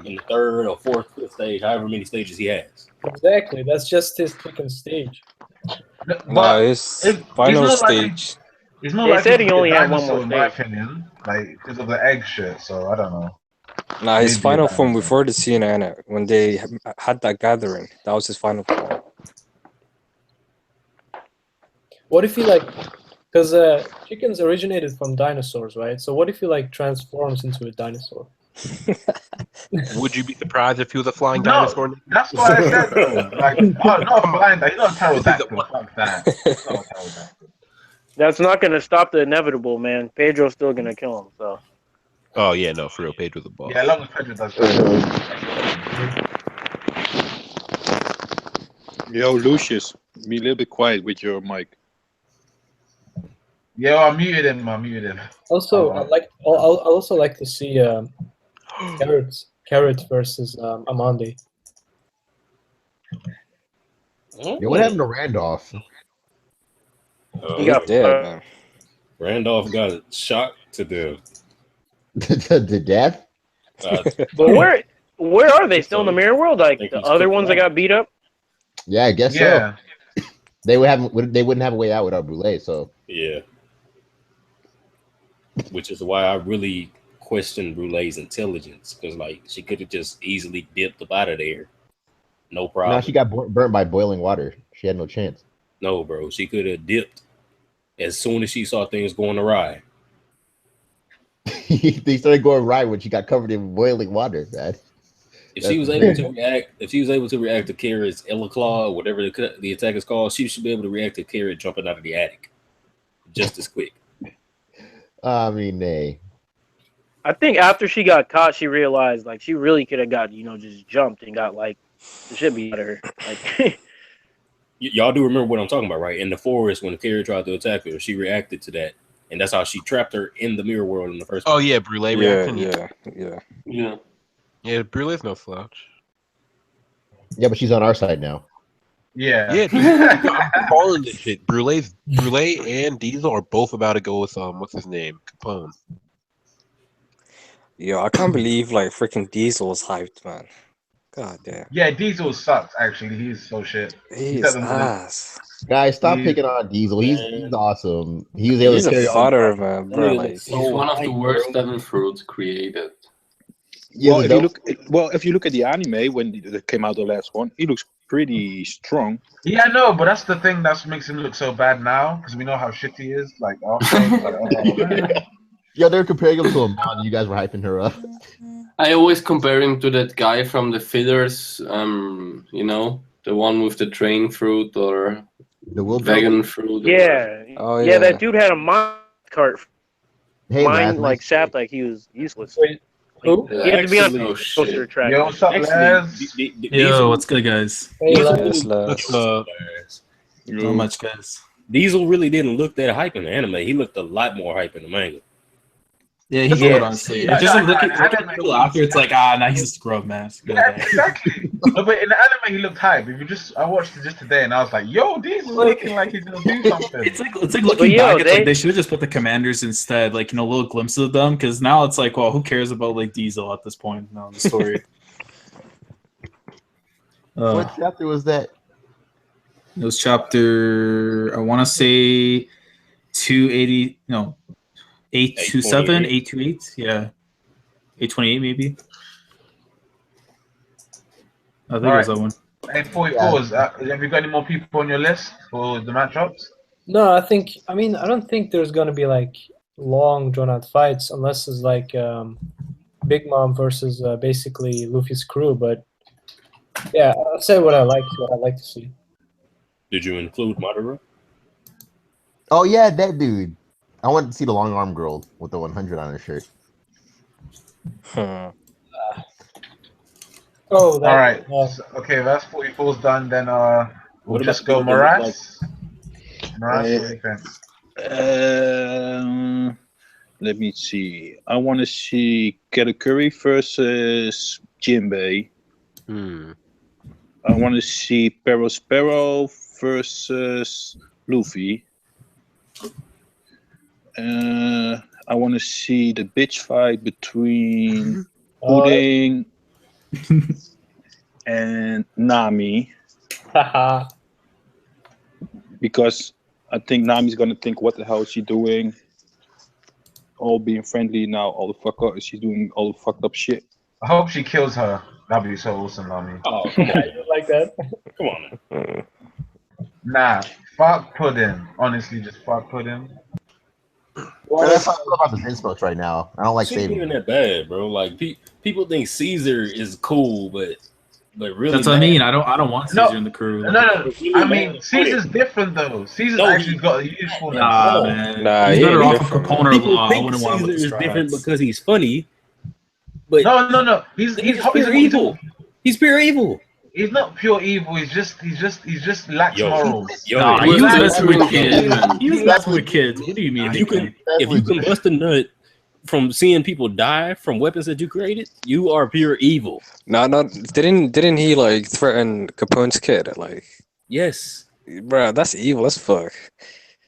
in the third or fourth, fifth stage, however many stages he has. Exactly. That's just his chicken stage. Nah, his final stage. He's not They said he only had one more in my stage. opinion, like because of the egg shit. So I don't know. Nah, his Maybe final that form is before the CNN when they had that gathering. That was his final form. What if he like, because chickens originated from dinosaurs, right? So what if he like transforms into a dinosaur? Would you be surprised if he was a flying dinosaur? That's what I said. Like, not flying. He's not a pterodactyl. Fuck that. He's not a pterodactyl. That's not going to stop the inevitable, man. Pedro's still going to kill him. So. Oh yeah, no, for real, Pedro's a boss. Yeah, as long as Pedro does that. Yo, Lucius, be a little bit quiet with your mic. Yo, I muted him. Also, I'll also like to see Carrot versus Amande. Yeah, what happened to Randolph? He got dead, man. Randolph got shot to death. The death? But where are they? Still in the mirror world? Like the other ones that got beat up? Yeah, I guess so. They wouldn't have a way out without Brule, so yeah. Which is why I really question Brule's intelligence, because like she could have just easily dipped up out of there, no problem. No, she got burnt by boiling water. She had no chance. No, bro, she could have dipped as soon as she saw things going awry. They started going right when she got covered in boiling water, man. If she was able to react to Kara's Ella Claw or whatever the attack is called, she should be able to react to Kara jumping out of the attic just as quick. I mean, nay. I think after she got caught, she realized like she really could have got just jumped and got like the shit beat out of her. Like y'all do remember what I'm talking about, right? In the forest, when Kara tried to attack her, she reacted to that, and that's how she trapped her in the mirror world in the first place. Oh yeah, Brule reaction. Yeah, Brule's no slouch. Yeah, but she's on our side now. Yeah, I'm calling this shit. Brule and Diesel are both about to go with what's his name, Capone. Yo, I can't believe like freaking Diesel was hyped, man. God damn. Yeah, Diesel sucks. Actually, he's so shit. He's ass. Guys, stop picking on Diesel. He's awesome. He was able He's to carry a fodder, man, bro. Like, he's one of the worst devil fruits created. Yeah, well, if you look at the anime when it came out, the last one, he looks pretty strong. Yeah, no, but that's the thing that makes him look so bad now because we know how shit he is. Like, yeah, they're comparing him to a mod. You guys were hyping her up. I always compare him to that guy from the Fidders. The one with the train fruit or the vegan fruit. Yeah. Yeah, that dude had a mind cart. Hey, mind like sap, like he was useless. Who? He had to be on the coaster track. Yo, what's up, Les? Yo, what's good, guys? Hey, Not much, guys. Diesel really didn't look that hype in the anime. He looked a lot more hype in the manga. Yeah, he's good, honestly. It's just looking after, it's like, nah, he's a scrub, man. Yeah, exactly. No, but in the anime, he looked hype. I watched it just today, and I was like, yo, Diesel's looking like he's gonna do something. It's like looking back, it's like they should have just put the commanders instead, like, little glimpses of them, because now it's like, well, who cares about like Diesel at this point in the story? What chapter was that? It was chapter, I want to say 280, no, 827, 828, yeah, 828 maybe. I think it was that one. 844s. Have you got any more people on your list for the matchups? No, I don't think there's gonna be like long drawn out fights unless it's like Big Mom versus basically Luffy's crew. But yeah, I'll say what I like to see. Did you include Madara? Oh yeah, that dude. I wanted to see the long arm girl with the 100 on her shirt. All right. Okay, that's 44's done. Then we'll just go Moraz. Let me see. I want to see Katakuri versus Jinbei. I want to see Sparrow versus Luffy. I want to see the bitch fight between Pudding and Nami. Because I think Nami's gonna think, what the hell is she doing? All being friendly now, all the fuck up. She's doing all the fucked up shit. I hope she kills her. That'd be so awesome, Nami. Oh, come on. You like that? Come on, man. Nah, fuck Pudding. Honestly, just fuck Pudding. Well, that's how I feel about the Vinsmokes right now. I don't like She ain't saving. even that bad, bro. Like people think Caesar is cool, but really, That's what I mean. I don't want Caesar in the crew. No. I mean, Caesar's different though. Caesar's actually got a usefulness. Nah, man. Nah, he's he better ain't off of different. Capone or people Law. I think wouldn't want him with Caesar the is different Straw because he's funny. But No. He's pure evil. He's pure evil. He's not pure evil. He's just lacks morals. Nah, he was messing with kids. He was messing with kids. What do you mean? If you can bust a nut from seeing people die from weapons that you created, you are pure evil. No, didn't he like threaten Capone's kid? Like, Yes. Bro, that's evil as fuck.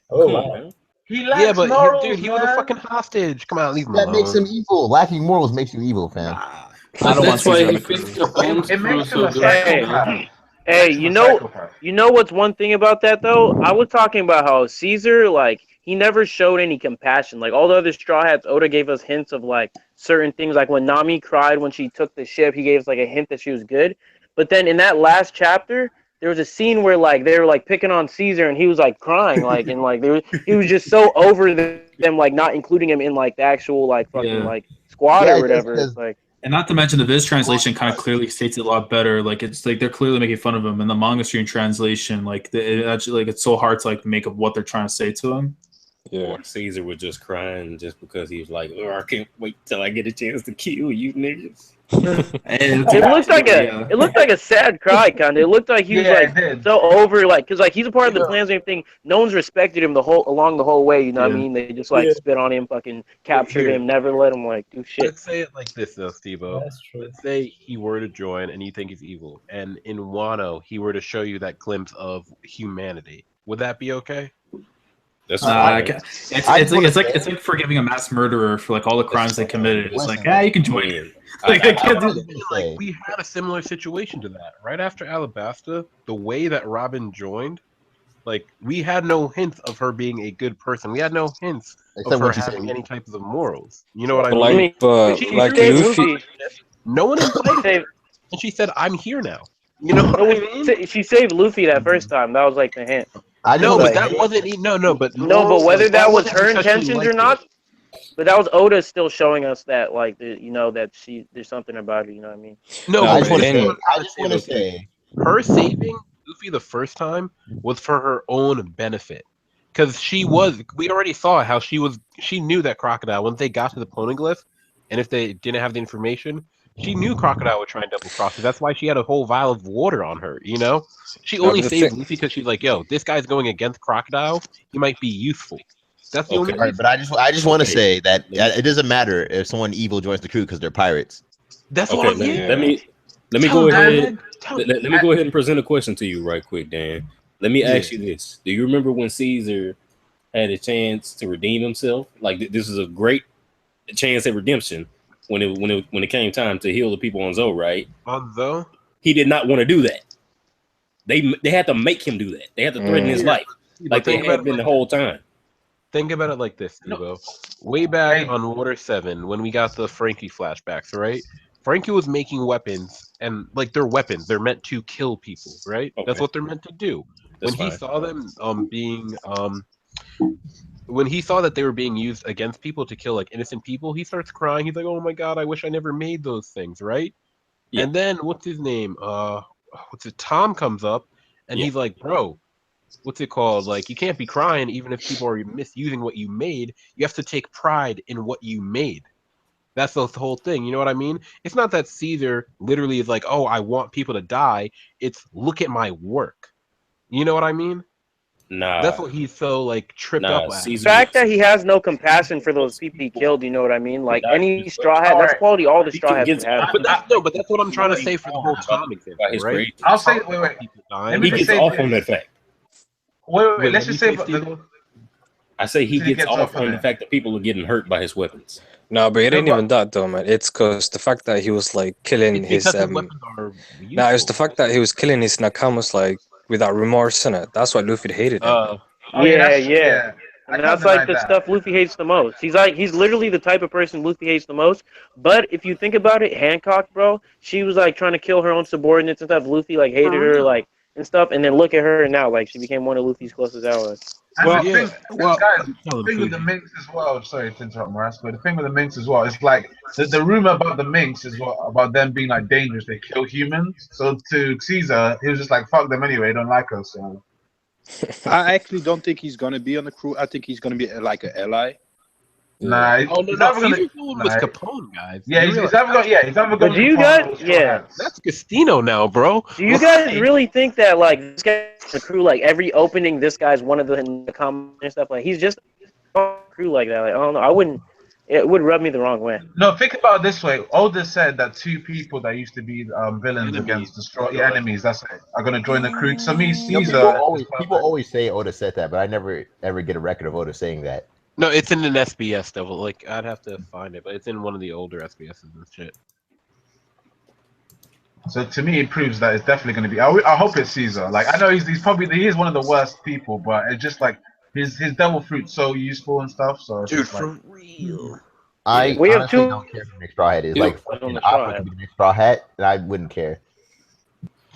Oh Come on, wow. man. He Yeah, lacks but morals, dude, he was a man. fucking hostage. Come on, leave him That makes alone. him evil. Lacking morals makes you evil, fam. Nah, I don't want That's why Caesar on he the fixed crew. Capone's It crew makes him so a good, you know. psychopath. Hey, Makes him a psychopath. you know what's one thing about that though? I was talking about how Caesar, like, he never showed any compassion. Like all the other Straw Hats, Oda gave us hints of like certain things. Like when Nami cried when she took the ship, he gave us like a hint that she was good. But then in that last chapter, there was a scene where like they were like picking on Caesar and he was like crying, like and like he was just so over them like not including him in like the actual like fucking Yeah. like squad Yeah, or it does whatever. because It's like And not to mention the Viz translation kind of clearly states it a lot better. Like it's like they're clearly making fun of him. In the manga stream translation, like it actually like it's so hard to like make up what they're trying to say to him. Yeah. Or Caesar was just crying just because he was like, oh, I can't wait till I get a chance to kill you niggas. And it looked like yeah. it looked like a sad cry kind of. It looked like he was Yeah, like it did. so over like because like he's a part of the Yeah. plans and everything. No one's respected him along the whole way. You know what I Yeah. mean? They just like Yeah. spit on him, fucking captured Here. him, never let him like do shit. Let's say it like this, though, Steve-O. That's true. Let's say he were to join and you think he's evil, and in Wano he were to show you that glimpse of humanity. Would that be okay? That's Nah, fine. it's like forgiving a mass murderer for like all the crimes they committed. It's like, you can join it. Like, I can't do that. Like we had a similar situation to that right after Alabasta. The way that Robin joined, like we had no hints of her being a good person. We had no hints Except of her when she said having any types of morals. You know what I But mean? like, but She like saved Luffy, No one invited her, and she said, "I'm here now." You know what I mean? She saved Luffy that first time. That was like the hint. I just No, want but to that wasn't. No, but No, but morals, whether like, that was wasn't her because she intentions or liked not, it. but that was Oda still showing us that like that there's something about her. You know what I mean? No, Nah, but I just want to this is say. what I'm I trying to just say, want to though, dude. say. Her saving Luffy the first time was for her own benefit. Because we already saw how she knew that Crocodile, once they got to the Poneglyph, and if they didn't have the information, she knew Crocodile would try and double cross her. That's why she had a whole vial of water on her, you know? She no, only but the saved thing, Luffy because she's like, yo, this guy's going against Crocodile. He might be useful. That's the only Okay. All right, reason. but I just want to Okay. say that it doesn't matter if someone evil joins the crew because they're pirates. That's what Okay, I'm let me Tell go him, ahead. man. Tell him. Let me go ahead and present a question to you right quick, Dan. Let me Yeah. ask you this: do you remember when Caesar had a chance to redeem himself? Like this is a great chance at redemption when it came time to heal the people on Zoe, right? Although He did not want to do that. They had to make him do that. They had to threaten his life, like they had been the whole time. Think about it like this, Steve-O. Way back on Water 7, when we got the Frankie flashbacks, right? Frankie was making weapons, and like they're weapons. They're meant to kill people, right? That's Okay. what they're meant to do. That's When he fine. saw them when he saw that they were being used against people to kill like innocent people, he starts crying. He's like, "Oh my god, I wish I never made those things," right? Yeah. And then what's his name? Tom comes up, and Yeah. he's like, "Bro, what's it called? Like, you can't be crying even if people are misusing what you made. You have to take pride in what you made." That's the whole thing. You know what I mean? It's not that Caesar literally is like, "Oh, I want people to die." It's look at my work. You know what I mean? Nah. That's what he's so like tripped up at. The Caesar. fact that he has no compassion for those people he killed, you know what I mean? Like any Straw Hat, that's quality all the Straw Hats would have. But that's what I'm trying to say for the whole Tom example, right? I'll say, wait. Let me He just gets say off this. on that fact. Wait. Let's just say. I say he So he gets gets off off on on the it. fact that people are getting hurt by his weapons. no, but it ain't even that though, man. It's because the fact that he was like killing his Because his weapons are Nah, it's the fact that he was killing his nakamas like without remorse in it. That's why Luffy hated him. Yeah. I And can't that's like deny the that. stuff Luffy hates the most. He's literally the type of person Luffy hates the most. But if you think about it, Hancock, bro, she was like trying to kill her own subordinates and stuff. Luffy like hated her like and stuff. And then look at her now, like she became one of Luffy's closest allies. And Well, the thing, well, guys, the thing with the Minx as well. Sorry to interrupt, Moras, but the thing with the Minx as well is like the rumor about the Minx is what about them being like dangerous. They kill humans. So to Caesar, he was just like, "Fuck them anyway. They don't like us." So. I actually don't think he's gonna be on the crew. I think he's gonna be like an ally. Nah, Oh he's no, never gonna. Caesar's going with Capone, guys. Yeah, he's never gonna. Yeah, he's never But gonna. do you guys? Yeah. That's Castino now, bro. Do you guys really think that like this guy the crew like every opening this guy's one of the comments and stuff like he's just on the crew like that? Like I don't know. I wouldn't it would rub me the wrong way. No, think about it this way. Oda said that two people that used to be villains against enemies, that's it, are going to join the crew. To me, You know, Caesar. people always say Oda said that, but I never ever get a record of Oda saying that. No, it's in an SBS though. Like I'd have to find it, but it's in one of the older SBSs and shit. So to me, it proves that it's definitely going to be. I hope it's Caesar. Like I know he is one of the worst people, but it's just like his devil fruit's so useful and stuff. So it's Dude, just like, for real. I We have honestly two- don't care if the mixed straw hat is Two like on fucking the straw Aqua hat. could be the mixed straw hat, and I wouldn't care.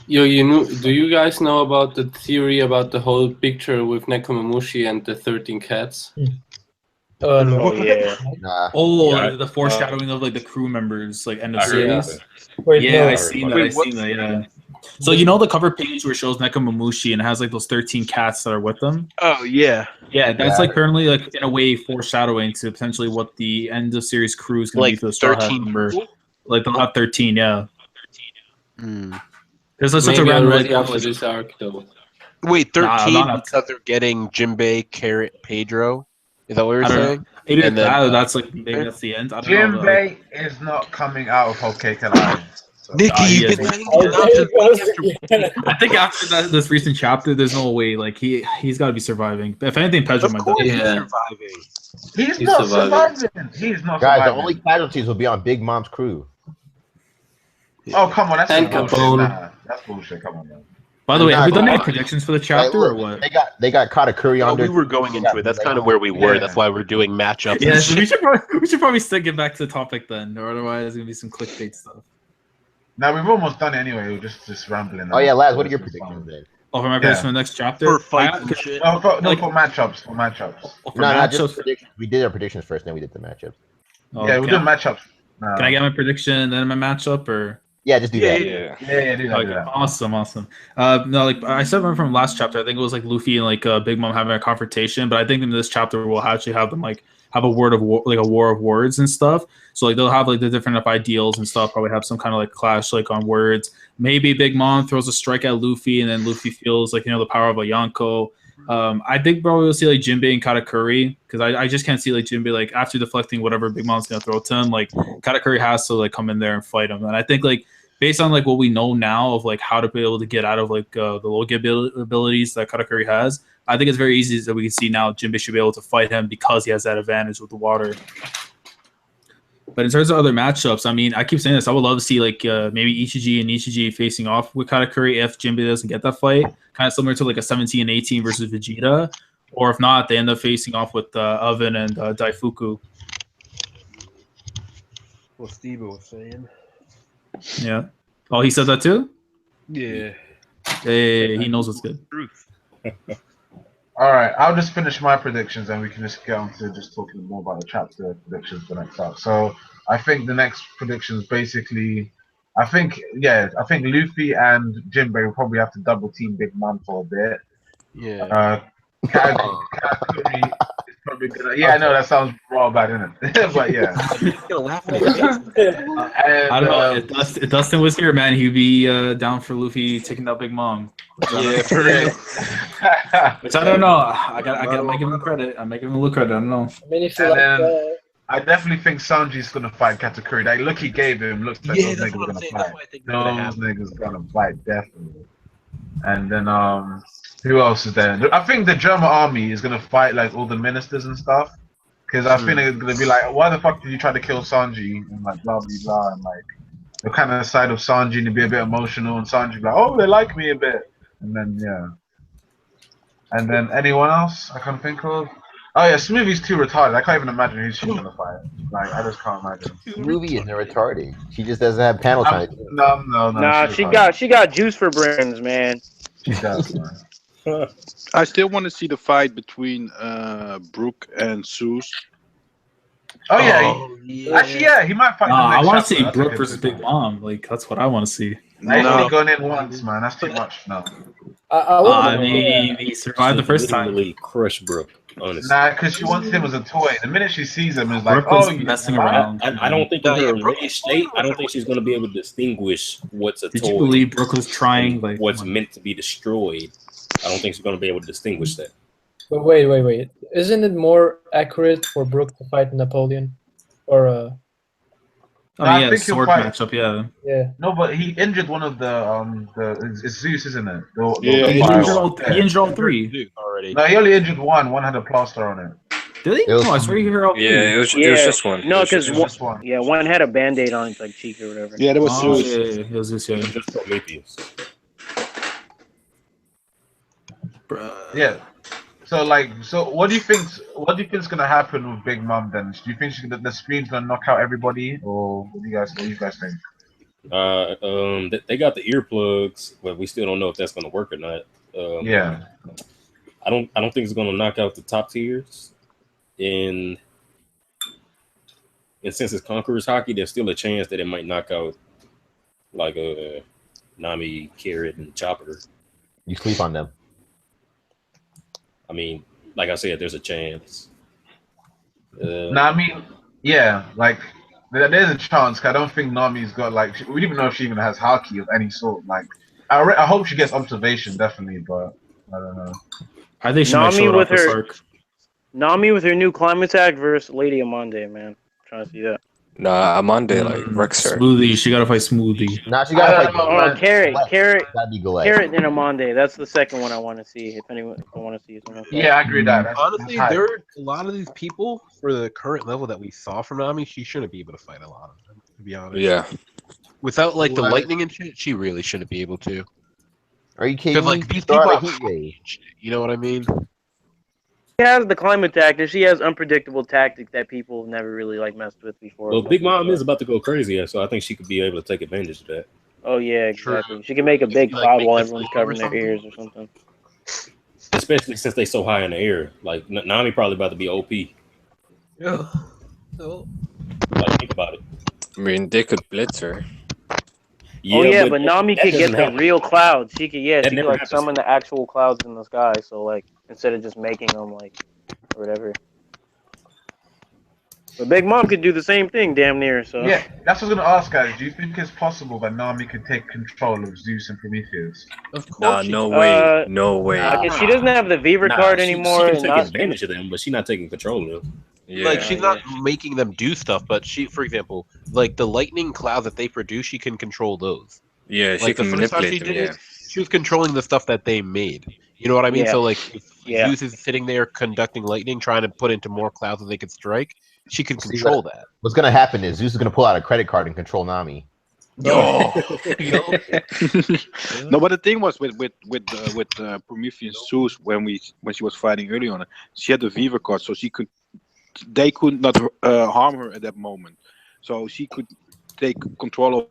Yo, do you guys know about the theory about the whole picture with Nekomamushi and the 13 cats? Oh no. Oh yeah. Nah. Oh, Yeah, the foreshadowing of like the crew members, like end of I heard series. about Wait, Yeah, no. I seen that. Wait, I seen that. Yeah. So you know the cover page where it shows Nekomamushi and it has like those 13 cats that are with them. Oh yeah. Yeah, that's Yeah. like apparently like in a way foreshadowing to potentially what the end of series crew is going to be Like for the Straw Hat 13 member. people? Like they'll have 13. Yeah. Hmm. There's like such a Maybe random already like, after this arc, though. Wait, 13 Nah, not because they're getting Jinbei, Carrot, Pedro. Is that what you're I don't know. saying? Either And then, that or that's like maybe that's the end. I don't know. Jinbei is not coming out of Whole Cake Alive. So. Nikki, he you've is. been letting Oh, me there he goes again. I think after this recent chapter, there's no way like he's got to be surviving. If anything, Pedro Of might course die. he's Yeah. surviving. He's He's not surviving. surviving. He's not Guys, the surviving. only casualties will be on Big Mom's crew. Oh come on, that's And just bullshit. Capone. Nah, that's bullshit. Come on, man. By the way, have we done any Nah, predictions for the Like, chapter or look, what? they got Katakuri Oh, on there. we were going They into got it. That's Blade kind of on where we were. Yeah. That's why we're doing matchups. Yeah, and so we shit. should probably still get back to the topic then, or otherwise there's gonna be some clickbait stuff. Now we've almost done it anyway. We're just rambling. Oh yeah, now. Laz, what are your This is predictions fine. then? Oh, for my prediction for the next chapter. For fights and shit. No, for Like- matchups. For matchups. Oh, for No, not just matchups. predictions. We did our predictions first, then we did the matchups. Oh, Yeah, we'll can do matchups. Can I get my prediction and then my matchup, or? Yeah, just do that. Yeah. Yeah, do that. Okay, Do that. awesome. No, like I said from last chapter, I think it was like Luffy and like Big Mom having a confrontation, but I think in this chapter we'll actually have them like have a word of war, like a war of words and stuff. So like they'll have like the different ideals and stuff. Probably have some kind of like clash like on words. Maybe Big Mom throws a strike at Luffy, and then Luffy feels like the power of a Yonko. I think probably we'll see like Jinbei and Katakuri, because I just can't see like Jinbei like after deflecting whatever Big Mom's gonna throw to him. Like Katakuri has to like come in there and fight him, and I think like based on like what we know now of like how to be able to get out of like the Logi abilities that Katakuri has, I think it's very easy that we can see now Jinbei should be able to fight him because he has that advantage with the water. But in terms of other matchups, I mean, I keep saying this. I would love to see like maybe Ichiji and Ichiji facing off with Katakuri if Jinbei doesn't get that fight, kind of similar to like a 17 and 18 versus Vegeta, or if not, they end up facing off with Oven and Daifuku. What Steve was saying. Yeah. Oh, he said that too? Yeah. Hey, he knows what's good. Truth. All right, I'll just finish my predictions, and we can just get on to just talking more about the chapter predictions for next arc. So I think the next predictions basically, I think Luffy and Jinbei will probably have to double team Big Mom for a bit. Yeah. Katakuri is probably gonna. Yeah, I know that sounds raw bad, isn't it? But yeah. Gonna laugh at me. I don't know. If Dustin was here, man, he'd be down for Luffy taking that Big Mom. Yeah, for real. Which I don't know. I might give him credit. I might give him a little credit. I don't know. I mean, if you And like, then I definitely think Sanji's gonna fight Katakuri. That look he gave him looks like Yeah, those that's niggas what I'm gonna saying. fight. That's why I think it's gonna Those happen. niggas gonna fight definitely. And then who else is there? I think the German army is gonna fight like all the ministers and stuff. Because I think it's gonna be like, why the fuck did you try to kill Sanji? And like blah blah blah, and like the kind of side of Sanji to be a bit emotional, and Sanji be like, oh, they like me a bit, and then yeah. And then anyone else I can't think of? Oh yeah, Smoothie's too retarded. I can't even imagine who she's gonna fight. Like I just can't imagine. Movie isn't retarded. She just doesn't have panel time. No. Nah, she's she retarded. got juice for brains, man. She does, man. I still want to see the fight between Brooke and Zeus. Oh yeah, actually yeah, he might fight. I want to see That's a Brooke good versus point. Big Mom. Like that's what I want to see. He's only gone in once, man. That's too much. No. I mean, he survived the first time. Literally crush Brooke, honestly. Nah, because she wants him as a toy. The minute she sees him, it's like, Brooke was oh, you messing fine? around. I don't think in her rage state, I don't think she's going to be able to distinguish what's a Did toy you believe Brooke was trying? and Like what's meant to be destroyed. I don't think she's going to be able to distinguish that. but wait. Isn't it more accurate for Brooke to fight Napoleon? or I No, mean, I yeah, think he'll sword fight. matchup, yeah. yeah. No, but he injured one of it's Zeus, isn't it? Yeah, The He it's fire injured Zeus. one. all. He injured all three. Dude, already. No, he only injured one. One had a plaster on it. Did he? It was Oh, I swear you hear all Yeah, three. it was Yeah, just one. no, It was because just It was one. just one. yeah, one had a band-aid on its like cheek or whatever. Yeah, that was Oh, Zeus. yeah, it was this, yeah. Just Prometheus. Yeah. So what do you think? What do you think's gonna happen with Big Mom then? Do you think the screen's gonna knock out everybody, or what do you guys think? They got the earplugs, but we still don't know if that's gonna work or not. Yeah. I don't think it's gonna knock out the top tiers. And since it's Conqueror's hockey, there's still a chance that it might knock out like Nami, Carrot, and Chopper. You sleep on them. I mean, like I said, there's a chance. No, I mean, yeah, like there's a chance. 'Cause I don't think Nami's got we don't even know if she even has haki of any sort. Like, I hope she gets observation definitely, but I don't know. I think she might show it off this arc. Nami with her new climb attack versus Lady Amande, man. Trying to see that. Nah, Amande like wrecks her. Smoothie, she gotta fight Smoothie. Nah, she gotta fight. Carrot, Gotta be Goulet. Carrot and Amande. That's the second one I want to see. If I want to see someone. Yeah, I agree with that. Honestly, that's there are a lot of these people for the current level that we saw from Nami. She shouldn't be able to fight a lot of them, to be honest. Yeah. Without the lightning and shit, she really shouldn't be able to. Are you kidding me? These Throw people out a have heat wave. you know what I mean? She has the climb attack, and she has unpredictable tactics that people have never really messed with before. Well, Big Mom is about to go crazy, so I think she could be able to take advantage of that. Oh yeah, exactly. She can make a big cloud while everyone's covering their ears or something. Especially since they so high in the air. Like Nami probably about to be OP. Yeah. Like think about it. I mean, they could blitz her. Yeah, but Nami that could get doesn't the happen. real clouds. She could, That she could never like happens. summon the actual clouds in the sky. So like instead of just making them like or whatever. But Big Mom could do the same thing, damn near. So Yeah, that's what I was gonna ask, guys. Do you think it's possible that Nami could take control of Zeus and Prometheus? Of course. Nah, no way. No way. Because she doesn't have the Weaver card anymore. She and can take not- advantage of them, but she's not taking control of them. Yeah. Like she's not making them do stuff, but she, for example, like the lightning clouds that they produce, she can control those. Yeah, she Like the can first time she manipulate them. did Yeah. it, she was controlling the stuff that they made. You know what I mean? Yeah. So like, if Yeah. Zeus is sitting there conducting lightning, trying to put into more clouds that they could strike, she can See, control that. What's gonna happen is Zeus is gonna pull out a credit card and control Nami. No, but the thing was with Prometheus Zeus when she was fighting early on, she had the Weaver card, so they could not harm her at that moment, so she could take control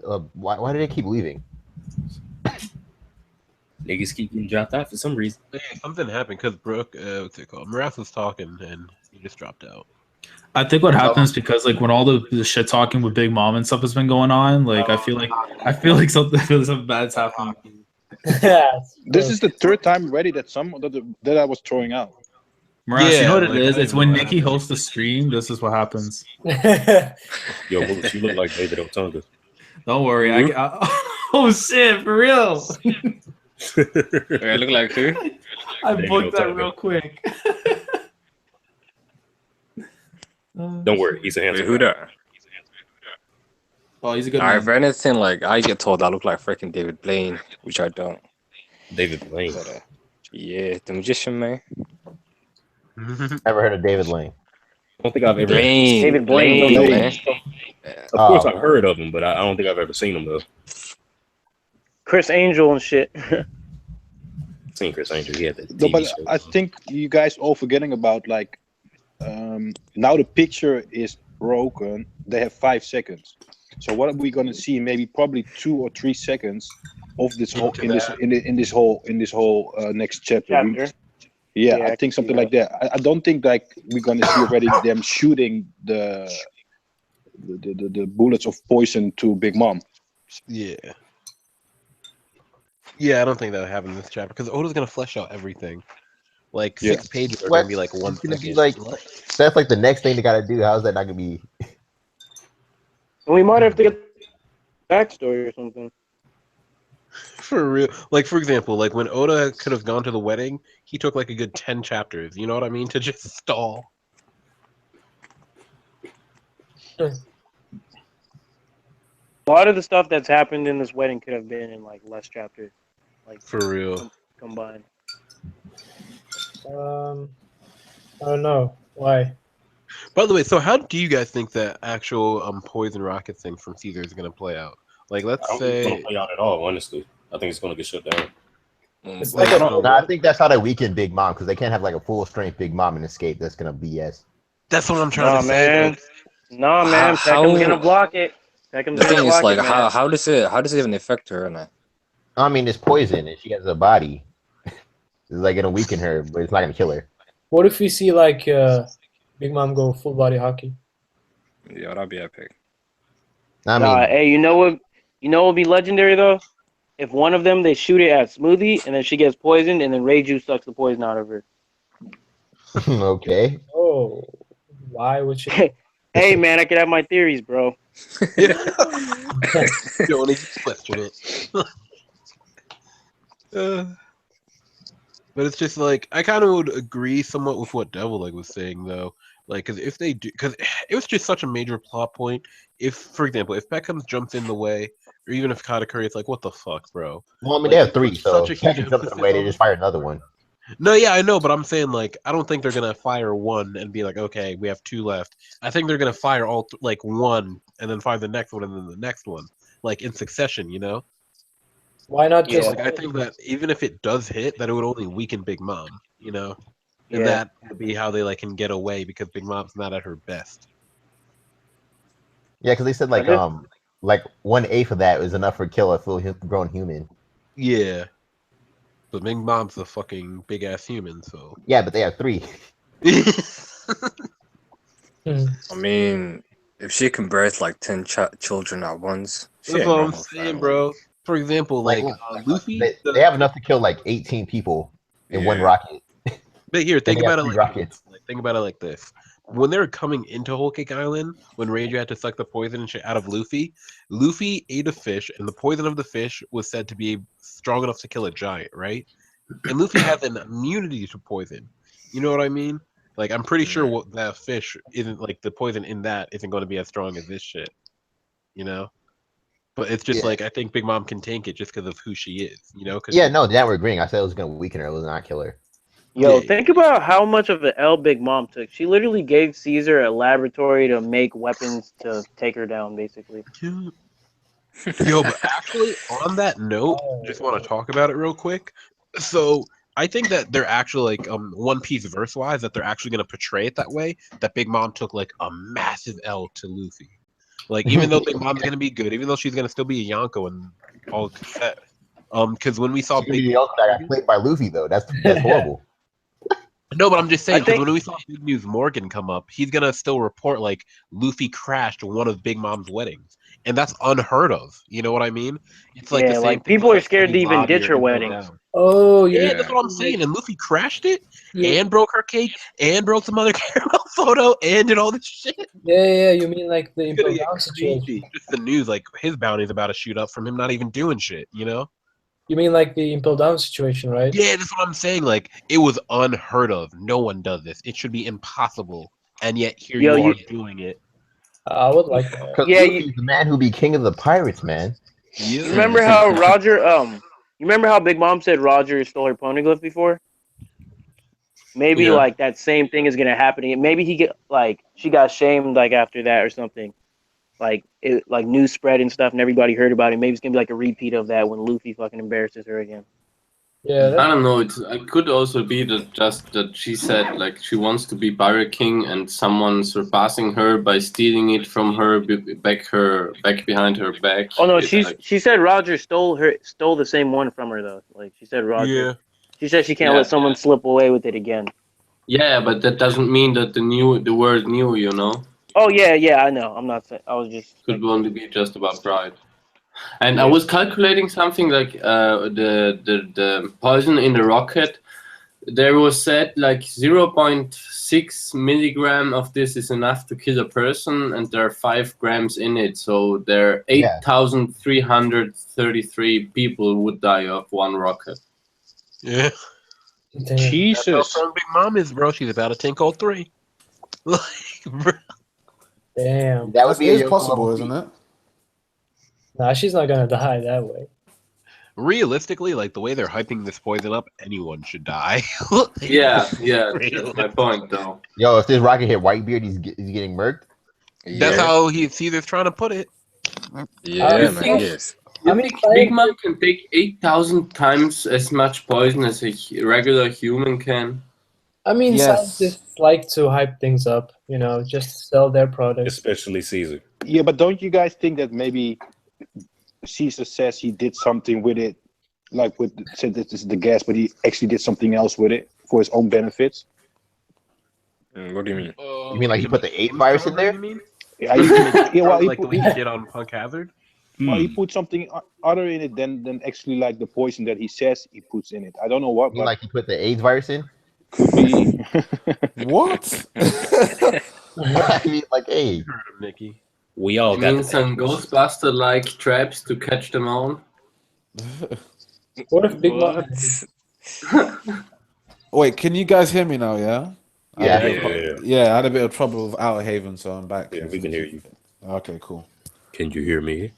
of. Why did they keep leaving? Niggas keep getting dropped out for some reason. Yeah, something happened because Brooke, what's it called? Marath was talking and he just dropped out. I think what happens because like when all the shit talking with Big Mom and stuff has been going on, like I feel like something bad's happening. This is the third time already that that I was throwing out. Maras, you know what it like, is? I It's know when what Nikki hosts the stream. This is what happens. Yo, she look like David Otunga. Don't worry. Oh shit, for real. I look like who? I David booked that Otunga. real quick. Don't worry, he's a Wait, handsome who guy. that? Oh, he's a good If man. anything, like I get told I look like freaking David Blaine, which I don't. David Blaine. But, yeah, the magician man. Never heard of David Lane. I don't think I've ever. Blaine. David Blaine, man. Of course, Oh. I've heard of him, but I don't think I've ever seen him though. Chris Angel and shit. Seen Chris Angel, he had the No, TV but show. I think you guys all forgetting about now the picture is broken. They have 5 seconds. So what are we gonna see? Maybe probably 2 or 3 seconds of this whole in this whole next chapter. Yeah, Yeah, I I think see something that. like that. I don't think like we're gonna see already them shooting the bullets of poison to Big Mom. Yeah. Yeah, I don't think that'll happen in this chapter because Oda's gonna flesh out everything. Like Yeah. 6 pages are What? gonna be like 1 It's gonna be second. like that's like the next thing they gotta do. How's that not gonna be? And we might have to get backstory or something. For real. Like for example, like when Oda could have gone to the wedding, he took like a good 10 chapters. You know what I mean? To just stall. A lot of the stuff that's happened in this wedding could have been in like less chapters, like For real. combined. I don't know why. By the way, so how do you guys think that actual poison rocket thing from Caesar is gonna play out? Like, I let's don't think it's say gonna play out at all. Honestly, I think it's gonna get shut down. It's like, like I a, don't know Nah, I what. think that's how they weaken Big Mom because they can't have like a full strength Big Mom and escape. That's gonna BS. That's what I'm trying Nah, to say. man. Nah, man. Peckham's gonna block it. Peckham's The gonna thing is, block like, it, man. how does it even affect her? And I mean, it's poison and she has a body. It's like gonna weaken her, but it's not gonna kill her. what if we see like Big Mom go full body hockey? yeah, that'd be epic. I Nah, mean, hey, you know what? You know what would be legendary though? If one of them they shoot it at Smoothie and then she gets poisoned and then Reiju sucks the poison out of her. okay. Oh, why would she? Hey, man, I could have my theories, bro. Don't even question it. But it's just like I kind of would agree somewhat with what Devil was saying though. Like, because if they do, because it was just such a major plot point. If, for example, if Beckham jumps in the way, or even if Katakuri, it's like, what the fuck, bro? Well, I mean, Like, they have they three, put so such a if Pekka huge jumps in the emphasis way, they on just it. fire another one. No, yeah, I know, but I'm saying like I don't think they're gonna fire one and be like, okay, we have two left. I think they're gonna fire all like one and then fire the next one and then the next one, like in succession, you know? Why not Yeah. just? Like I think that even if it does hit, that it would only weaken Big Mom, you know? And Yeah. that would be how they like can get away because Big Mom's not at her best. Yeah, because they said I did- like 1/8 of that is enough for kill a full grown human. Yeah. But Big Mom's a fucking big ass human, so Yeah, but they have three. I mean, if she can birth like 10 children at once, she that's ain't what I'm normal, saying, fam. bro. For example, like Luffy, They have enough to kill like 18 people in one Yeah. rocket. But here, think they have about it three like rockets. this. Like, think about it like this. When they were coming into Whole Cake Island, when Reiju had to suck the poison and shit out of Luffy, Luffy ate a fish, and the poison of the fish was said to be strong enough to kill a giant, right? And Luffy has an immunity to poison. You know what I mean? Like, I'm pretty sure what that fish isn't like the poison in that isn't going to be as strong as this shit. You know? But it's just Yeah. like I think Big Mom can tank it just because of who she is. You know? Cause Yeah, no, that we're agreeing. I said it was gonna weaken her, it was not kill her. Yo, think about how much of an L Big Mom took. She literally gave Caesar a laboratory to make weapons to take her down, basically. Yo, but actually, on that note, just want to talk about it real quick. So I think that they're actually like One Piece verse wise that they're actually gonna portray it that way. That Big Mom took like a massive L to Luffy. Like even though Big Mom's gonna be good, even though she's gonna still be a Yonko and all that. Because when we saw She's gonna be Big the ultimate that got played by Luffy though. That's horrible. No, but I'm just saying I because think- when we saw Big News Morgan come up, he's gonna still report like Luffy crashed one of Big Mom's weddings, and that's unheard of. You know what I mean? It's like Yeah, the same like, thing. people with, are scared to Kenny even Lobby ditch or her Impel weddings. Down. Oh, Yeah, that's what I'm saying. And Luffy crashed it, and broke her cake, and broke some other caramel photo, and did all this shit. Yeah. You mean like the It's gonna Impel get Down situation? crazy. Just the news, like his bounty's about to shoot up from him not even doing shit. You know? You mean like the Impel Down situation, right? Yeah, that's what I'm saying. Like it was unheard of. No one does this. It should be impossible, and yet here Yo, you are you- doing it. I would like that. Because Yeah, Luffy's the man who be king of the pirates, man. You remember how Roger you remember how Big Mom said Roger stole her poneglyph before? Maybe Yeah. like that same thing is gonna happen again. Maybe he get like she got shamed like after that or something. Like it like news spread and stuff and everybody heard about it. Maybe it's gonna be like a repeat of that when Luffy fucking embarrasses her again. Yeah, I don't know. It could also be that she said like she wants to be Pirate King and someone surpassing her by stealing it from her back behind her back. Oh no, It's like, she said Roger stole the same one from her though. Like she said Roger. Yeah. She said she can't Yeah. let someone slip away with it again. yeah, but that doesn't mean that the word new, you know, Oh yeah, I know. I'm not saying I was just could only be just about pride. And Yeah. I was calculating something like the poison in the rocket. There was said like 0.6 milligram of this is enough to kill a person, and there are 5 grams in it. So there are 8,333 people would die of one rocket. Yeah. That's how Jesus. strong Big Mom is, bro. She's about to tank all 3. Like, bro. Damn. That would That be a is Yoko possible, level isn't feat. it? Nah, she's not gonna die that way. Realistically, like the way they're hyping this poison up, anyone should die. Yeah, that's my point, though. Yo, if this rocket hit Whitebeard, he's getting murked. That's Yeah, how Caesar's trying to put it. yeah, You man. think Yes. you I mean, think Big Mom can take 8,000 times as much poison as a regular human can? I mean, Yes. scientists like to hype things up, you know, just sell their products. Especially Caesar. Yeah, but don't you guys think that maybe Caesar says he did something with it, like said that this is the gas, but he actually did something else with it for his own benefits? What do you mean? You mean like he put the 8 virus in there? You mean? Yeah, well, Like the way he did on Punk Hazard? well, he put something other in it than actually like the poison that he says he puts in it. I don't know what, You mean but like he put the AIDS virus in? could be. What? I mean, like, hey, Heard him, Nikki. We all You got mean the some Ghostbuster-like traps to catch them all? What if Big Mom? Wait, can you guys hear me now? Yeah. I had a bit of- Yeah. yeah, I had a bit of trouble with Outer Haven, so I'm back. Yeah, we can hear you. Okay, cool. Can you hear me?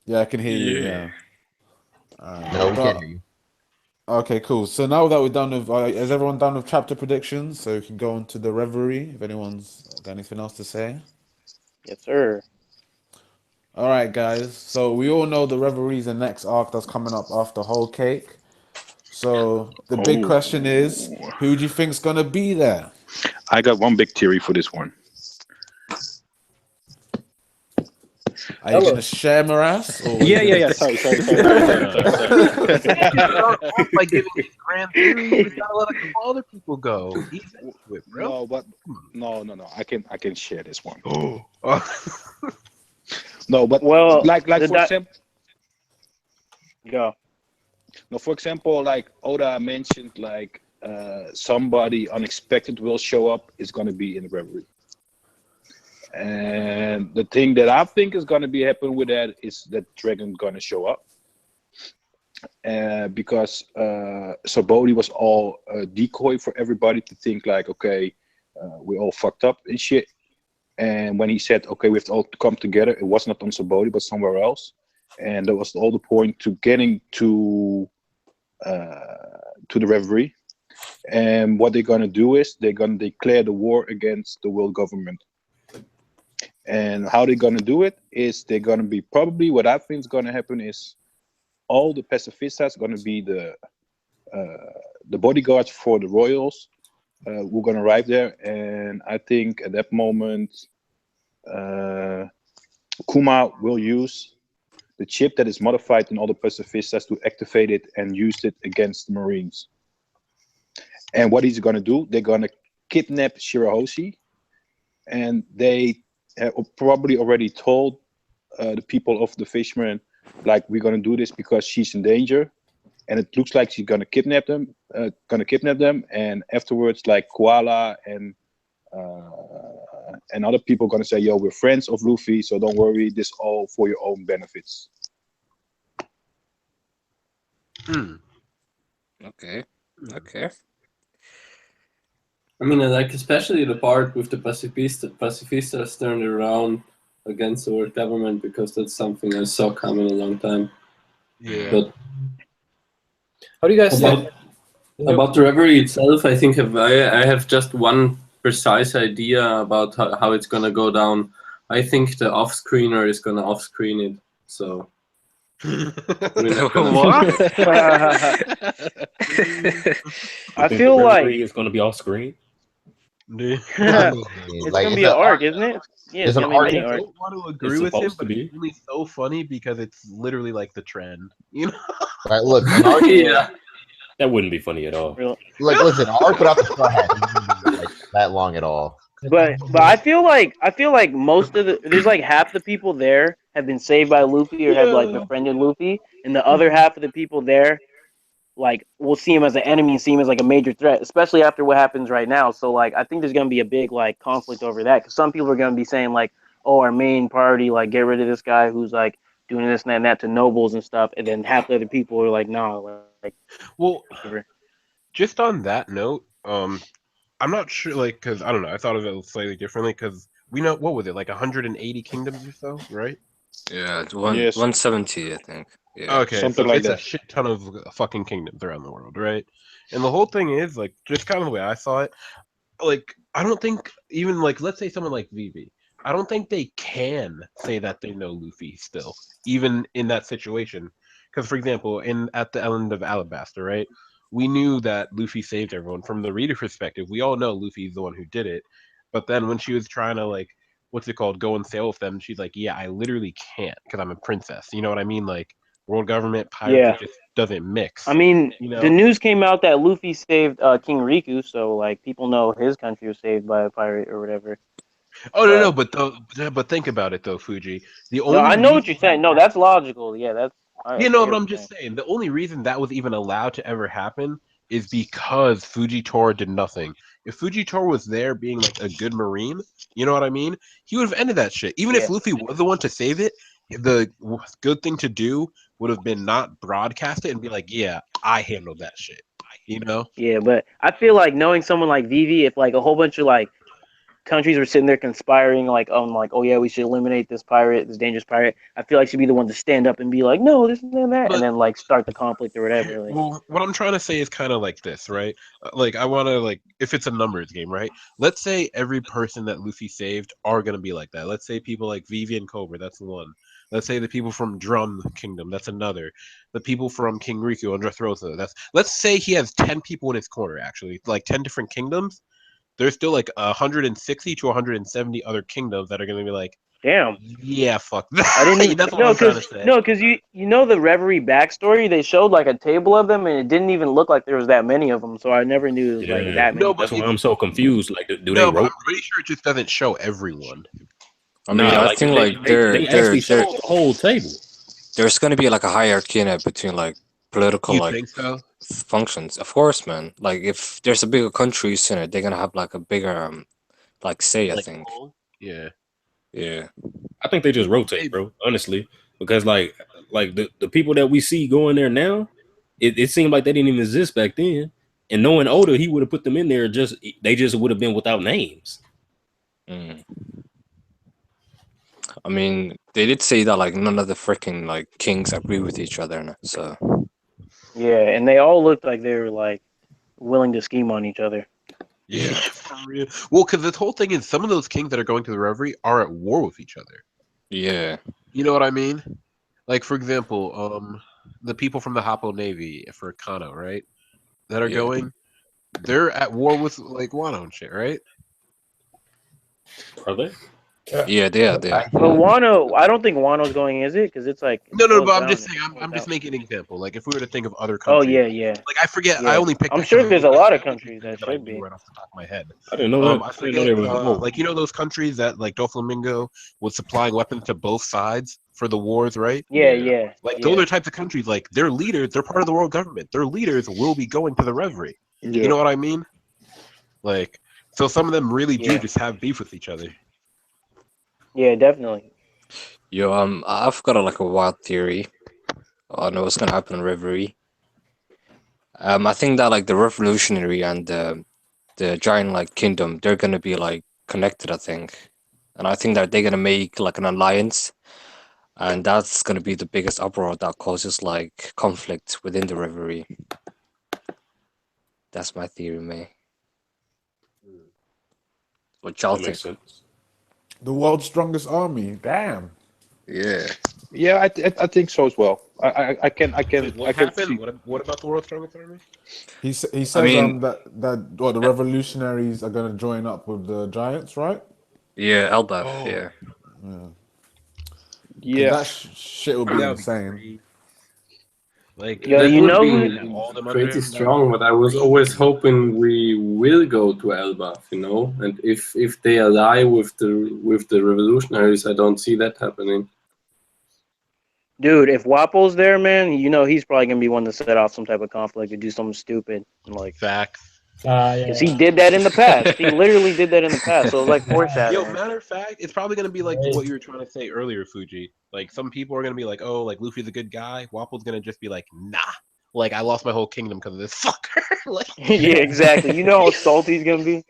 Yeah, I can hear you. Yeah. Alright, no, we but- can't hear you. Okay, cool. So now that we're done with, is everyone done with chapter predictions? So we can go on to the Reverie. If anyone's got anything else to say. Yes, sir. All right, guys. So we all know the Reverie is the next arc that's coming up after Whole Cake. So the big question is, who do you think's gonna be there? I got one big theory for this one. Are you gonna share Morass? Or Yeah. Sorry. Like giving his grand theory, you gotta let a couple other people go. He's into it, bro. No, but no. I can share this one. No, but Well, like the for example. Go. No, for example, like Oda mentioned, like somebody unexpected will show up is going to be in the Reverie. And the thing that I think is going to be happening with that is that Dragon going to show up. Because Sabodi was all a decoy for everybody to think like, okay, we're all fucked up and shit. And when he said, okay, we have to all come together, it was not on Sabodi, but somewhere else. And that was all the point to getting to the Reverie. And what they're going to do is they're going to declare the war against the world government. And how they're going to do it is they're going to be probably what I think is going to happen is all the pacifistas going to be the bodyguards for the royals. We're going to arrive there. And I think at that moment, Kuma will use the chip that is modified in all the pacifistas to activate it and use it against the Marines. And what he's going to do, they're going to kidnap Shirahoshi. And they have probably already told the people of the Fishermen, like, we're going to do this because she's in danger. And it looks like she's going to kidnap them. And afterwards, like, Koala and other people are going to say, yo, we're friends of Luffy, so don't worry, this all for your own benefits. Okay. I mean, I like especially the part with the pacifistas turned around against the world government, because that's something I saw coming a long time. Yeah. But How do you guys think? about the Reverie itself, I think I have just one precise idea about how it's gonna go down. I think the off-screener is gonna off-screen it. So. What? I feel like it's going to be off screen. it's gonna be an arc, isn't it? Yeah, it's gonna be a mini I arc. don't want to agree with him, but it's really so funny because it's literally like the trend, you know? Right, look, an arc, Yeah. That wouldn't be funny at all. like, listen, an arc without the straw hat isn't gonna be, like, that long at all. But I feel like most of there's like half the people there have been saved by Luffy or have like befriended Luffy, and the other half of the people there like will see him as an enemy and see him as like a major threat, especially after what happens right now. So like I think there's gonna be a big like conflict over that, because some people are gonna be saying like, oh, our main priority, like, get rid of this guy who's like doing this and that to nobles and stuff, and then half the other people are like, no, like, well, just on that note, I'm not sure, like, because I don't know, I thought of it slightly differently, because we know what was it, like 180 kingdoms or so, right? Yeah, it's Yes, 170, I think. Yeah. Okay, something so like it's a that. shit ton of fucking kingdoms around the world, right? And the whole thing is like just kind of the way I saw it. Like I don't think even like let's say someone like Vivi, I don't think they can say that they know Luffy still, even in that situation. Because for example, in at the island of Alabasta, right? We knew that Luffy saved everyone. From the reader perspective, we all know Luffy's the one who did it. But then when she was trying to like what's it called, go and sail with them, she's like, yeah, I literally can't because I'm a princess. You know what I mean? Like world government pirates, it Yeah. just doesn't mix. I mean, You the know? news came out that Luffy saved King Riku, so like people know his country was saved by a pirate or whatever. Oh no, But no, but think about it though, Fuji. The no, only I know what reason you're saying. No, that's logical. Yeah, that's you I know, get but what I'm you're just saying. saying the only reason that was even allowed to ever happen is because Fujitora did nothing. If Fujitora was there being like a good marine, you know what I mean? He would have ended that shit. Even if Yeah. Luffy was the one to save it, the good thing to do would have been not broadcast it and be like, yeah, I handled that shit. You know? Yeah, but I feel like knowing someone like Vivi, if like a whole bunch of like countries were sitting there conspiring, like oh yeah, we should eliminate this pirate, this dangerous pirate. I feel like she'd be the one to stand up and be like, no, this and that, and But then like start the conflict or whatever. Like, well, what I'm trying to say is kind of like this, right? Like, I want to like, if it's a numbers game, right? Let's say every person that Luffy saved are gonna be like that. Let's say people like Vivi and Cobra, that's one. Let's say the people from Drum Kingdom, that's another. The people from King Riku and Dressrosa, that's. Let's say he has 10 people in his corner, actually, like 10 different kingdoms. There's still like 160 to 170 other kingdoms that are gonna be like, damn. yeah, fuck I didn't that. even That's what I'm trying to say. no, because you know the Reverie backstory. They showed like a table of them, and it didn't even look like there was that many of them. So I never knew it was like Yeah, that many No, but that's why people. I'm so confused. Like, do they no, but I'm rotate? pretty sure it just doesn't show everyone. I mean, Nah, I like think like they actually showed the whole table. there's gonna be like a hierarchy in it between like political You like think so? functions. Of course, man. Like if there's a bigger countries in it, they're gonna have like a bigger like say. I Like, think. yeah. Yeah. I think they just rotate, bro. Honestly, because like the people that we see going there now, it seemed like they didn't even exist back then. And knowing Oda, he would have put them in there. They just would have been without names. Mm. I mean, they did say that like none of the freaking like kings agree with each other, so. Yeah, and they all looked like they were like willing to scheme on each other. Yeah, for real. Well, because this whole thing is some of those kings that are going to the Reverie are at war with each other. Yeah. You know what I mean? Like, for example, the people from the Hoppo Navy for Kano, right? That are going, they're at war with like Wano and shit, right? Are they? Yeah, they are. They are. But Wano, I don't think Wano's going, is it? Because it's like No, closed but I'm down. just saying, I'm just making an example. Like, if we were to think of other Oh countries, yeah. like I forget, Yeah. I only picked. I'm that sure 'cause there's a I lot of only countries picked that I should knew be. right off the top of my head. I didn't know that. I I forget. didn't know there was a war. Like you know those countries that like Doflamingo was supplying weapons to both sides for the wars, right? Yeah. Like those are types of countries. Like their leaders, they're part of the world government. Their leaders will be going to the Reverie. Yeah. You know what I mean? Like, so some of them really do Yeah. just have beef with each other. Yeah, definitely. Yo, I've got like a wild theory. I know what's gonna happen in Reverie. I think that like the revolutionary and the giant like kingdom, they're gonna be like connected. I think, and I think that they're gonna make like an alliance, and that's gonna be the biggest uproar that causes like conflict within the Reverie. That's my theory, man. What y'all That makes think? sense. The world's strongest army. Damn. Yeah. Yeah, I think so as well. I can Wait, what I can happened? see. What about the world's strongest army? He says mean- that what the revolutionaries are gonna join up with the giants, right? Yeah, Elbaf. Oh. Yeah. Yeah. Yeah, That shit would be That would be insane. crazy. Like Yo, That you would know be who? all them under pretty him, strong, but I was always hoping we will go to Elbaf, you know. And if they ally with the revolutionaries, I don't see that happening. Dude, if Wapo's there, man, you know he's probably gonna be one to set off some type of conflict or do something stupid, like. Facts. Yeah. Because he did that in the past. He literally did that in the past. So it was like foreshadowing. Yo, matter of fact, it's probably gonna be like what you were trying to say earlier, Fuji. Like some people are gonna be like, "Oh, like Luffy's a good guy." Wapple's gonna just be like, "Nah, like I lost my whole kingdom because of this fucker." Like, Yeah, exactly. You know how salty he's gonna be.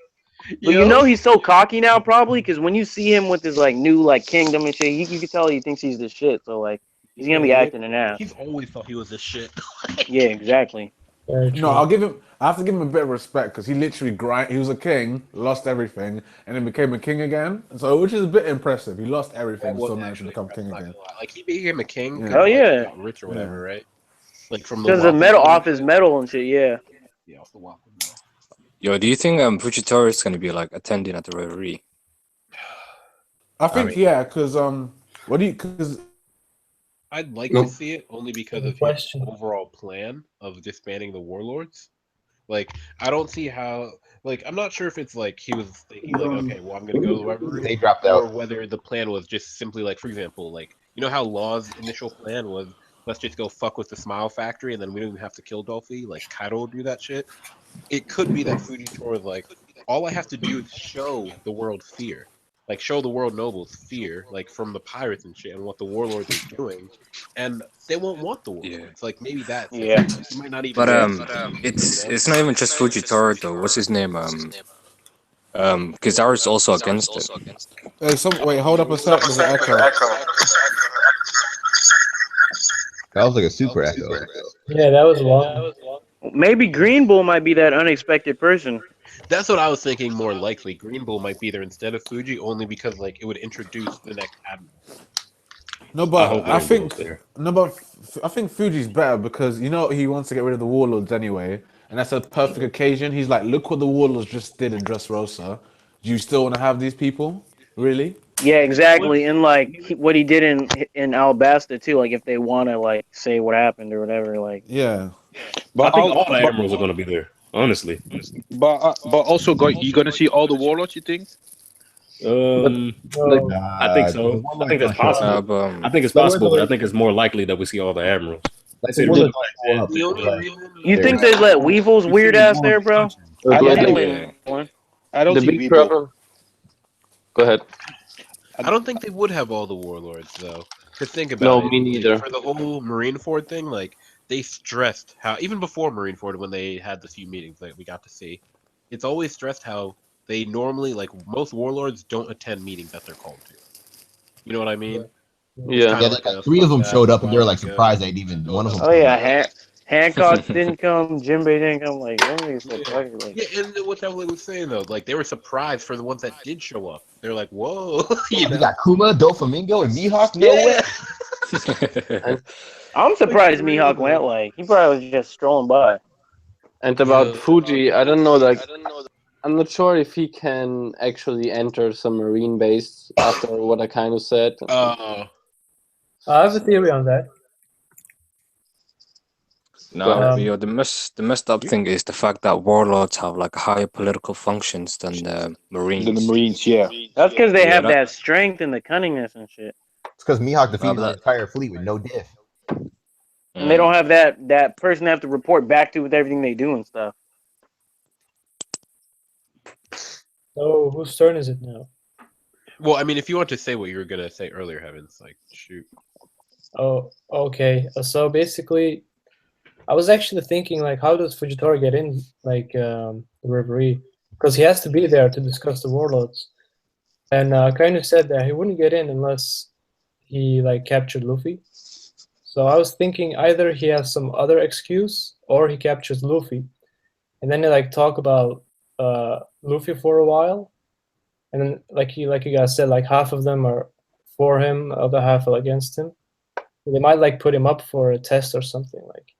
But you know he's so cocky now, probably, because when you see him with his like new like kingdom and shit, you can tell he thinks he's the shit. So like he's gonna be acting it out. He's always thought he was the shit. Yeah, exactly. No, I'll give him. I have to give him a bit of respect because he literally grind. He was a king, lost everything, and then became a king again. So, which is a bit impressive. He lost everything and still managed to become king again. Like he became a king. Yeah. 'cause, Oh, like, yeah. he got rich or whatever, right? Like from the Because the wealth metal he off his metal and shit. Yeah. Yeah, off the wealth. Yo, do you think Fujitora is gonna be like attending at the Reverie? I think mean- because what do you? Because I'd like No. to see it only because of his Question. overall plan of disbanding the warlords. Like, I don't see how. Like, I'm not sure if it's like he was thinking like, okay, well, I'm gonna go to the Reverie, They dropped or out. whether the plan was just simply like, for example, like you know how Law's initial plan was, let's just go fuck with the Smile Factory, and then we don't even have to kill Dolphy. Like Kaido will do that shit. It could be that Fujitora was like, all I have to do is show the world fear. Like show the world nobles fear, like from the pirates and shit, and what the warlords are doing, and they won't want the warlords. Like maybe that's it. Yeah. Like, you might not even. But it's it's not even just Fujitora though. What's his name? Kizaru's also against it. hey, wait, hold up a sec. There's an echo. That was like a super echo. Yeah, that was long. Maybe Green Bull might be that unexpected person. That's what I was thinking. More likely, Green Bull might be there instead of Fuji, only because like it would introduce the next admiral. No, I but hope I Green think Bull's there. no, but I think Fuji's better because you know he wants to get rid of the warlords anyway, and that's a perfect occasion. He's like, look what the warlords just did in Dressrosa. Do you still want to have these people? Really? Yeah, exactly. And like what he did in Alabasta too. Like if they want to like say what happened or whatever. Like Yeah. I think all the admirals are going to be there. Honestly. But also, you're gonna see all the warlords. You think? I think so. I think that's possible. I think it's possible, but I think it's more likely that we see all the admirals. You think they let Weevil's weird ass there, bro? I don't They think. let one. I don't The see big Weeble. problem. Go ahead. I don't think they would have all the warlords though. Because think about No, it. me neither. For the whole Marineford thing, like they stressed how even before Marineford, when they had the few meetings that we got to see, it's always stressed how they normally like most warlords don't attend meetings that they're called to. You know what I mean? Yeah. Yeah, like, 3 of them showed up and they were like surprised they'd even one of them. Oh yeah, Hancock didn't come. Jinbei didn't come. Like them niggas so fucking like. Yeah, and what that was saying though, like they were surprised for the ones that did show up. They're like, "Whoa!" You got Kuma, Doflamingo, and Mihawk. No way. I'm surprised Mihawk went. Like he probably was just strolling by. And about Fuji, I don't know. Like, I'm not sure if he can actually enter some marine base after what I kind of said. I have a theory on that. No, yo, the messed up thing is the fact that warlords have like higher political functions than the Marines. Than the Marines, yeah. That's because they have that- that strength and the cunningness and shit, It's because Mihawk defeated but the entire fleet with no diff. and they don't have that person they have to report back to with everything they do and stuff. So whose turn is it now? Well, I mean, if you want to say what you were gonna say earlier, Heavens, like shoot. Oh, okay. So basically, I was actually thinking like, how does Fujitora get in like the Reverie? Because he has to be there to discuss the warlords, and kind of said that he wouldn't get in unless he like captured Luffy. So I was thinking either he has some other excuse or he captures Luffy, and then they like talk about Luffy for a while, and then like you guys said, like half of them are for him, other half are against him. They might like put him up for a test or something. Like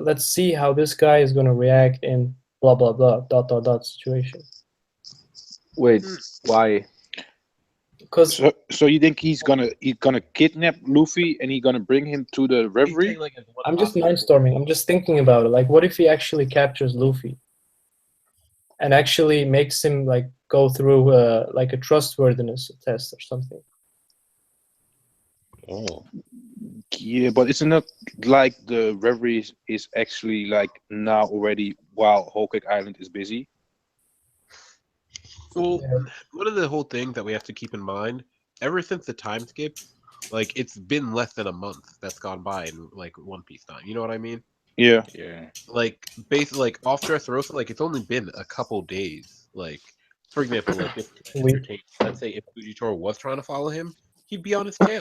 let's see how this guy is gonna react in blah blah blah dot situation. Wait, why? Because So you think he's gonna kidnap Luffy and he's gonna bring him to the Reverie? I'm just mindstorming. I'm just thinking about it. Like, what if he actually captures Luffy and actually makes him like go through like a trustworthiness test or something? Oh. Yeah, but isn't it like the Reverie is actually like now already while Whole Cake Island is busy? Well, one of the whole things that we have to keep in mind, ever since the time skip, like it's been less than a month that's gone by in like One Piece time. You know what I mean? Yeah. Yeah. Like basically, like off Dressrosa, like it's only been a couple days Like, for example, like if let's say if Fujitora was trying to follow him, he'd be on his tail.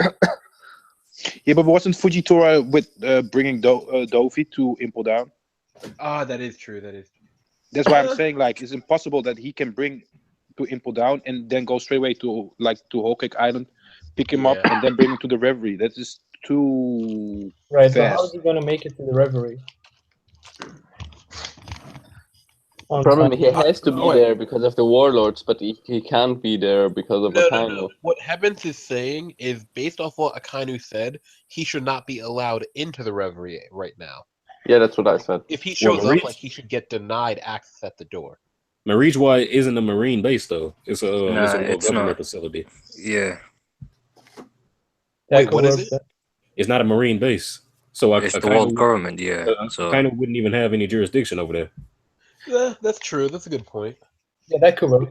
Yeah, but wasn't Fujitora with bringing Dovi to Impel Down? Ah, that is true. That is true. That's why I'm saying like it's impossible that he can bring to Impel Down and then go straight away to Whole Cake Island, pick him up, and then bring him to the Reverie. That is too Right, fast. but how is he going to make it to the Reverie? The problem, he has to be there because of the warlords, but he can't be there because of Akainu. No. What Heavens is saying is, based off what Akainu said, he should not be allowed into the Reverie right now. Yeah, that's what I said. If he shows up, like, he should get denied access at the door. Marijuana isn't a marine base though. It's a it's government not. facility. Yeah. Wait, what is it? It's not a marine base. So it's the world government, yeah. So kind of wouldn't even have any jurisdiction over there. Yeah, that's true. That's a good point. Yeah, that could work.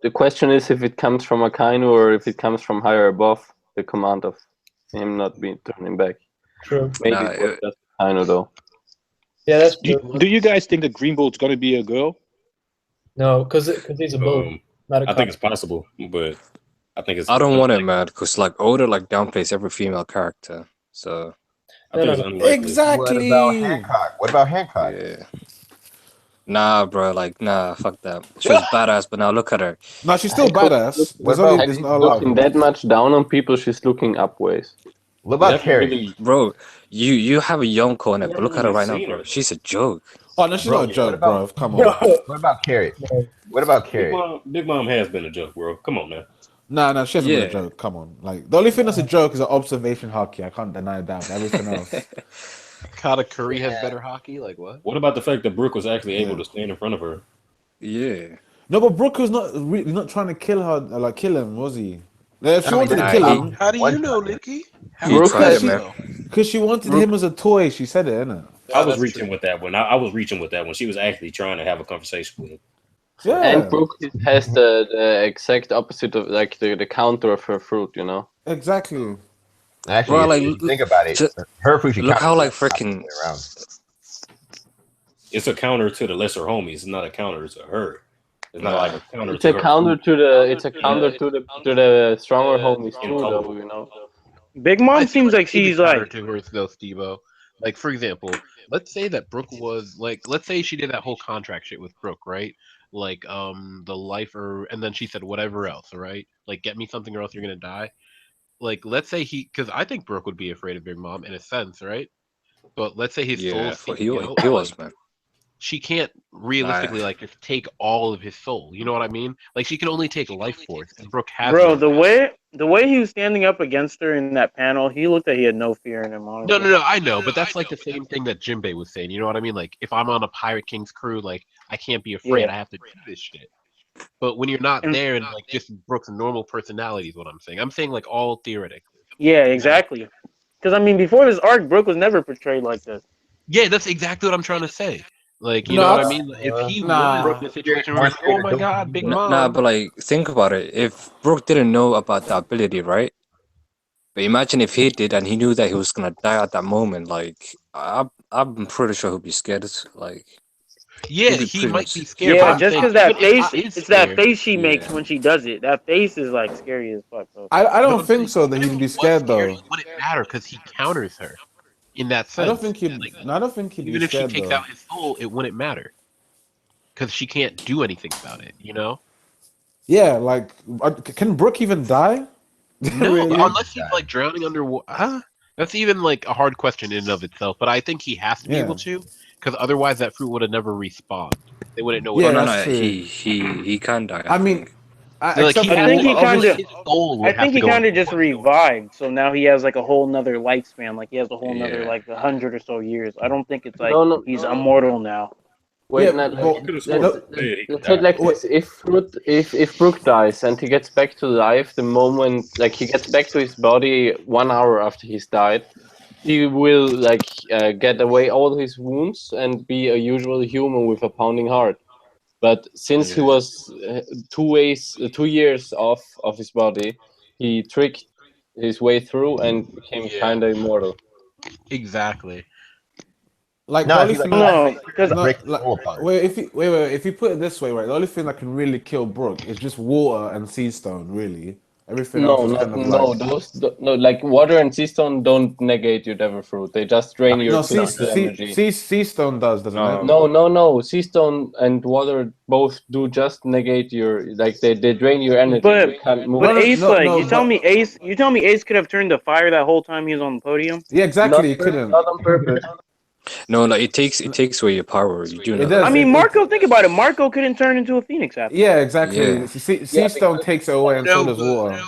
The question is if it comes from Akainu or if it comes from higher above the command of him not being turning back. True. Maybe it was just Akainu though. Yeah, that's true. Do you guys think that Green Bolt's gonna be a girl? No, because he's a bull, not a I think it's possible, but I think it's. I don't want it, man, because like Oda like downplays every female character, so. I think it's unlikely. Exactly. What about Hancock? What about Hancock? Yeah. Nah, bro, like, nah, fuck that. She was badass, but now look at her. No, she's still badass. There's not a lot. Looking that much down on people, she's looking upways. What about Carrie? Bro, you have a Yonko in it, but look at her right now, bro. She's a joke. Oh, no, she's not a joke, bro. Come on. What about Carrie? What about Carrie? Big Mom has been a joke, bro. Come on, man. No, she hasn't been a joke. Come on. Like, the only thing that's a joke is an observation hockey. I can't deny that. But everything else. Katakuri has better hockey? Like what? What about the fact that Brooke was actually able to stand in front of her? Yeah. No, but Brooke was not trying to kill her, like kill him, was he? Like, if she wanted to kill him, how do you know, Nikki? Because she wanted him as a toy. She said it, innit? I was reaching with that one. I was reaching with that one. She was actually trying to have a conversation with him. Yeah. And Brooke has the exact opposite of like the counter of her fruit, you know. Exactly. Actually, Bro, like, if you think about it, her fruit. Look how like freaking. It's a counter to the lesser homies. It's not a counter to her. It's not like a counter. It's a counter to the stronger homies too, though, you know. Big Mom seems like she's like to her though, Steve-O. Like for example, let's say that Brooke was like, let's say she did that whole contract shit with Brooke, right? Like the lifer, and then she said whatever else, right? Like get me something or else you're gonna die. Like let's say because I think Brooke would be afraid of Big Mom in a sense, right? But let's say his soul. He was, man. She can't realistically like just take all of his soul. You know what I mean? Like she can only take life force, and Brooke has. Bro, the way he was standing up against her in that panel, he looked like he had no fear in him. Honestly. No, I know, but that's like the same thing that Jinbei was saying. You know what I mean? Like if I'm on a Pirate King's crew, like I can't be afraid. Yeah. I have to do this shit. But when you're not there and like just Brooke's normal personality is what I'm saying. I'm saying like all theoretically. Yeah, exactly. Because I mean, before this arc, Brooke was never portrayed like this. Yeah, that's exactly what I'm trying to say. Like, you know what I mean? If he was Brooke in the situation where like, oh my god, Big Mom. Nah, but like, think about it. If Brooke didn't know about the ability, right? But imagine if he did and he knew that he was gonna die at that moment. Like, I'm pretty sure he'd be scared. Like, yeah, he might be scared. Yeah, just because that face, it's that face she makes when she does it. That face is like scary as fuck. Though. I don't think so that he'd be scared though. It wouldn't matter because he counters her. In that sense, I don't think he'd. I don't think he'd even be if she scared, takes though. out his soul, it wouldn't matter because she can't do anything about it. You know? Yeah, like can Brooke even die? No, Really? unless he's like drowning underwater. That's even like a hard question in and of itself. But I think he has to be able to, because otherwise that fruit would have never respawned. They wouldn't know. Yeah, What that's true. He can die. I mean, I think he kind of just revived, so now he has like a whole nother lifespan. Like he has a whole nother like 100 or so years. I don't think it's like he's immortal now. Wait, let's say like this: if Brooke dies and he gets back to life, the moment like he gets back to his body 1 hour after he's died, he will like get away all his wounds and be a usual human with a pounding heart. But since he was 2 years off of his body, he tricked his way through and became kind of immortal. Exactly. Like No, the I only feel thing, like No, that's because like no, break the like, soul apart. wait, if you put it this way, right, the only thing that can really kill Brook is just water and sea stone. Really, everything else No, is not kind of like no. Like water and sea stone don't negate your devil fruit. They just drain your no sea physical sea energy. sea stone does, doesn't it? No. Sea stone and water both do just negate your they drain your energy. but You can't move. but No, Ace, no, like no, but you tell me Ace could have turned to fire that whole time he was on the podium. yeah, exactly, Not you couldn't. not on purpose. No, like it takes away your power. You do It know I does. that. mean, Marco, think about it. Marco couldn't turn into a phoenix after Yeah, that. exactly. Yeah. Sea stone takes it away, and so No, does but water.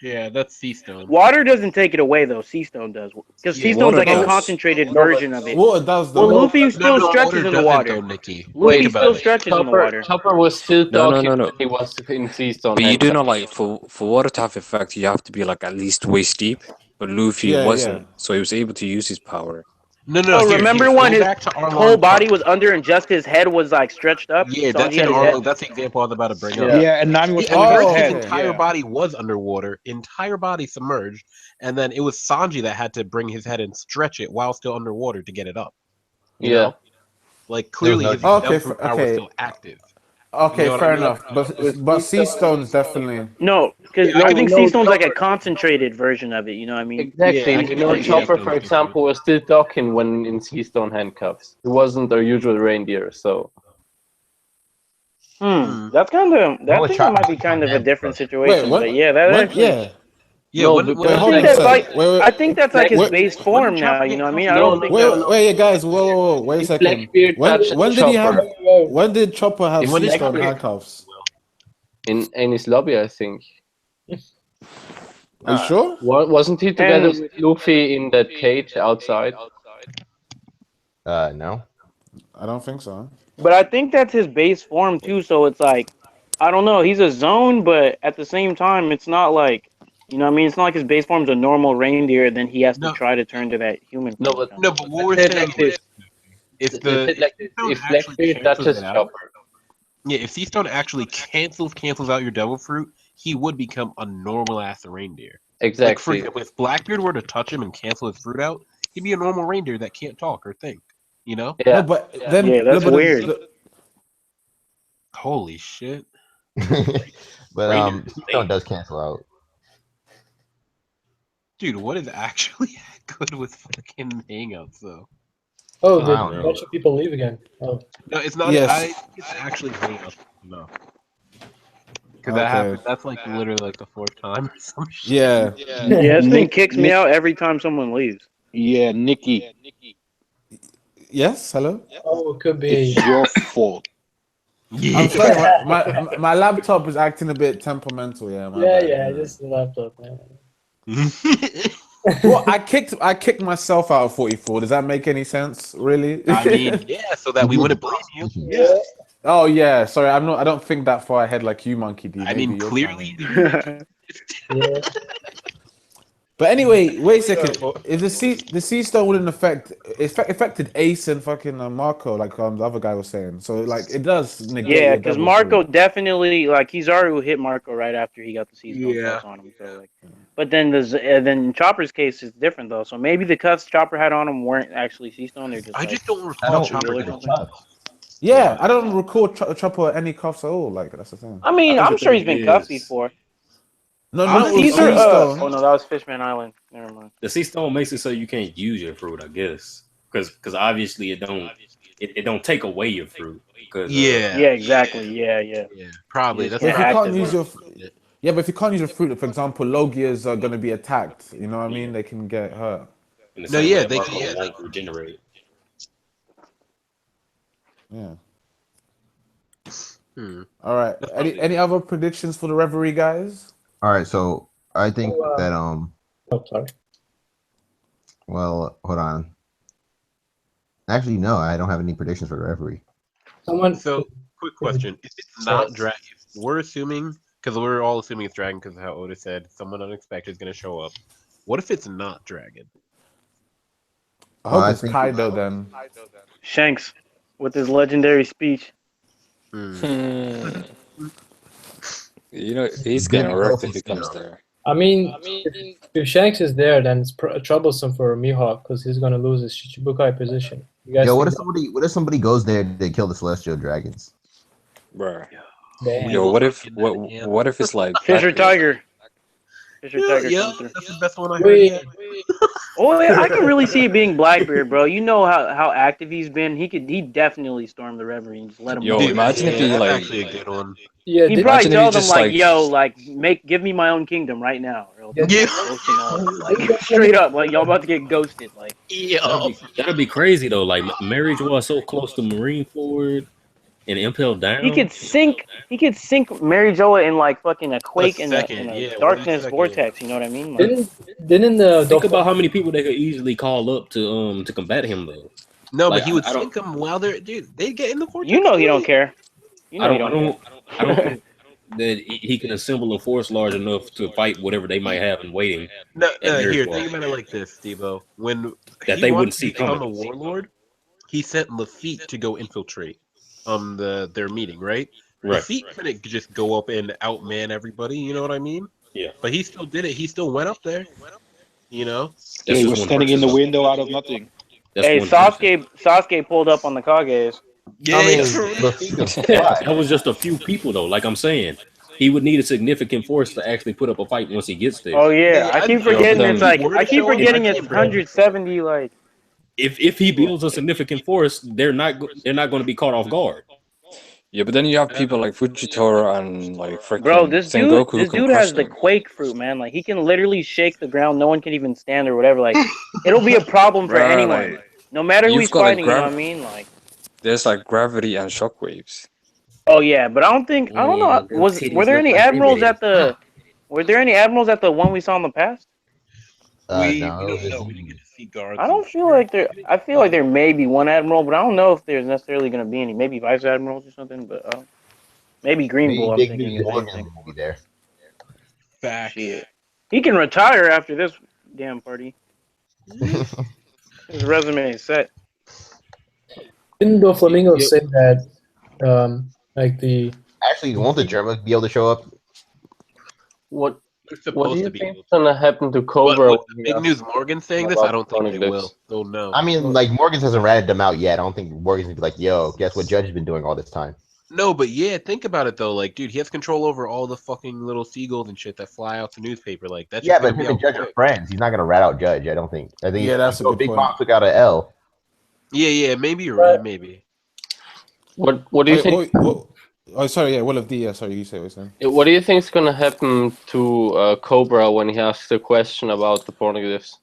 yeah, that's sea stone. Water doesn't take it away though. Sea stone does, because sea Yeah, stone's Water like a No, does. concentrated No, but version of it. water does Well, though. no, Luffy still no, stretches water in the doesn't water. though, Nikki. Luffy Think still about it. stretches in the water. Chopper was still No, talking no. when he was in sea stone. But you do know, handcuffs. like, for water to have effect, you have to be like at least waist deep. But Luffy Yeah, yeah. wasn't, so he was able to use his power. No. Oh, Here, remember when go his back to whole Arlong body Park. was under and just his head was like stretched up? Yeah, Sanji that's in had his head. Arlong. That's the example I was about to bring up. Yeah. Yeah, and Nami was At holding his first, his head. entire Yeah. body was underwater, entire body submerged, and then it was Sanji that had to bring his head and stretch it while still underwater to get it up. You know, like clearly no his change. Okay, devil power was still active. Okay, You know what fair I mean? enough. But sea stones definitely. No, because No, I we think know sea stone's like a Chopper. concentrated version of it. You know what I mean? Exactly. Yeah, I You can know, see Chopper, sea for stone example, was still talking when in sea stone handcuffs. He wasn't our usual reindeer, so. That's kind of. When I was think that might Chopper be kind of a handcuffed? different Wait, situation. what? But yeah, that When? actually. Yeah. Yeah, No, when Wait, I hold think on a that's sec. like. Wait, I think that's like his wait, base when form did now. Chopper You get know what I mean? cuffed? I don't think. wait, guys. Whoa, wait a If second. Blackbeard touches When did he have? Chopper When did Chopper have And when sea did stone Chopper get handcuffs? in his lobby, I think. Are you sure? Wasn't he together And with Luffy in that cage outside? No. I don't think so. but I think that's his base form too. So it's like, I don't know. He's a zone, but at the same time, it's not like. You know what I mean? It's not like his base form's a normal reindeer, then he has to No, try to turn to that human No, form. but no, but what we're let's say it saying like this. is Let's the say it like Sea this. Stone If actually Blackbeard cancels touches it out. Chopper, Yeah, if Sea Stone actually cancels out your devil fruit, he would become a normal ass reindeer. Like for exactly. example, if Blackbeard were to touch him and cancel his fruit out, he'd be a normal reindeer that can't talk or think. You know? Yeah. No, but then Yeah, that's no, but weird. Holy shit. But Reindeer sea stone does cancel out. Dude, what is actually good with fucking hangouts though? Oh, I did don't a know. bunch of people leave again? Oh, No, it's not. Yes. I think it's actually hangouts. No, because that Okay. happened. That's like literally like the fourth time or some shit. Yeah. Yeah, this thing Nick, kicks me Nick, out every time someone leaves. yeah, Nikki, Yes. Hello. oh, it could be. it's your fault. I'm sorry. My laptop is acting a bit temperamental. Yeah. My Yeah, bad. yeah, just the laptop, man. Well, I kicked myself out of 44. Does that make any sense? Really? I mean, yeah, so that we wouldn't blame you. Yeah. Oh yeah. Sorry. I'm not. I don't think that far ahead like you, Monkey D. I Maybe mean, you're clearly. Yeah. But anyway, wait a second. If the sea stone wouldn't affected Ace and fucking Marco, like the other guy was saying. So like it does negate. Yeah, your because devil Marco fruit. definitely like Kizaru hit Marco right after he got the seasonal cuffs on him. So like, but then then Chopper's case is different though. So maybe the cuffs Chopper had on him weren't actually sea stone. They're just. I like, just don't I recall don't Chopper remember getting the cuffs. Yeah, I don't recall Chopper any cuffs at all. Like that's the thing. I mean, I think I'm the sure he's thing been cuffed is- before. No, I'm not with Caesar. sea stone. Oh no, that was Fishman Island. Never mind. The sea stone makes it so you can't use your fruit, I guess, because obviously it don't take away your fruit. Cause, Yeah. Yeah, exactly. Yeah. Probably. You That's just But if you can't can't activate use your yeah, but if you can't use your fruit, for example, Logias are gonna be attacked. You know what I mean? They can get hurt. in the No, same yeah, way they Marco can. won't regenerate. Yeah. Hmm. All right. Any other predictions for the Reverie, guys? All right, so I think that Oh, sorry. well, hold on. Actually, no, I don't have any predictions for the Reverie. Someone. So, quick question: if it's not Dragon, we're assuming because we're all assuming it's Dragon because of how Oda said someone unexpected is going to show up. What if it's not Dragon? I Well, hope I it's think- Kaido then. Shanks with his legendary speech. You know, he's getting wrecked if he comes there. I mean, if Shanks is there, then it's troublesome for Mihawk because he's gonna lose his Shichibukai position. You guys Yo, think what if somebody goes there to kill the celestial dragons? Bruh. Damn. Yo, what if it's like Fisher Blackbeard? Tiger. Fisher Tiger Yeah, comes through. that's the best one I heard Wait, yet. Oh yeah, I can really see it being Blackbeard, bro. You know how active he's been. He definitely storm the Reverie and just let him Yo, know. Dude, imagine if yeah, he that's like, actually a good one. yeah, He'd did, probably imagine if he tell them just like, like, "Yo, like, give me my own kingdom right now, or else Yeah. I'm Yeah. ghosting all of you." Like straight up, like y'all about to get ghosted. Like Yo. That'd be crazy though. Like marriage was so close to Marine Ford and Impel he down. could sink Mary Joa in like fucking a A quake in second, a yeah, darkness 1 second. vortex. You know what I mean? Like, didn't the Think about how many people they could easily call up to combat him though. No, Like but he would I don't sink them while they're dude. They get in the you vortex know he too. don't care. You I know he don't I don't care. don't I don't think that he can assemble a force large enough to fight whatever they might have in waiting No, at Marriage here, War think about it like this, Steve-O. When that he they wanted wouldn't to see become coming. a warlord, he sent Lafitte to go infiltrate their meeting, right? Right. Lafitte couldn't just go up and outman everybody, you know what I mean? Yeah. But he still did it. He still went up there, you know? Yeah, That's he just was one standing in person the though. window out of nothing. That's Hey, one person. Sasuke pulled up on the Kages. Yeah, I mean, true. Lafitte can That fly. was just a few people though. Like I'm saying, he would need a significant force to actually put up a fight once he gets there. Oh yeah, I I keep think yo, forgetting if it's he like were I to keep show up, forgetting I'd it's say bro. 170. Like, If he builds a significant force, they're not going to be caught off guard. yeah, but then you have people like Fujitora and like bro, freaking Sengoku who this can dude crush has the them. quake fruit, man. Like he can literally shake the ground. No one can even stand or whatever. Like it'll be a problem for Bruh, anyone, like no matter who you've he's got like fighting. You know what I mean? Like, there's like gravity and shockwaves. oh yeah, but I don't know. Yeah, them Were titties there look any like admirals riveting. at the? Were there any admirals at the one we saw in the past? We No, it was don't just know. We didn't get to see guards. I don't feel like there. I feel like there may be one admiral, but I don't know if there's necessarily going to be any. Maybe vice admirals or something, but maybe Green maybe Bull. I'm Big thinking News if Morgan anything. will be there. Facts. Shit, he can retire after this damn party. His resume is set. didn't Doflamingo Yep. say that like the Actually, won't the Germa be able to show up? What They're do supposed you to be think able is gonna happen to But Cobra with when the he Big asks News Morgan saying this, I about don't think they poneglyphs? will. They'll know. I mean, like Morgan's hasn't ratted them out yet. I don't think Morgan's gonna be like, "Yo, guess what Judge has been doing all this time." No, but yeah, think about it though. Like, dude, he has control over all the fucking little seagulls and shit that fly out the newspaper. Like, that's Yeah, just but gonna be him and out Judge are quick. friends. He's not gonna rat out Judge. I don't think. I think Yeah, it's that's a yo, good Big point. Mom took out a L. Yeah, maybe you're right. Maybe. What do you Wait, think? oh, sorry, yeah, Will of D. Yeah, sorry, you say what you're saying. What do you think is gonna happen to Cobra when he asks the question about the poneglyphs?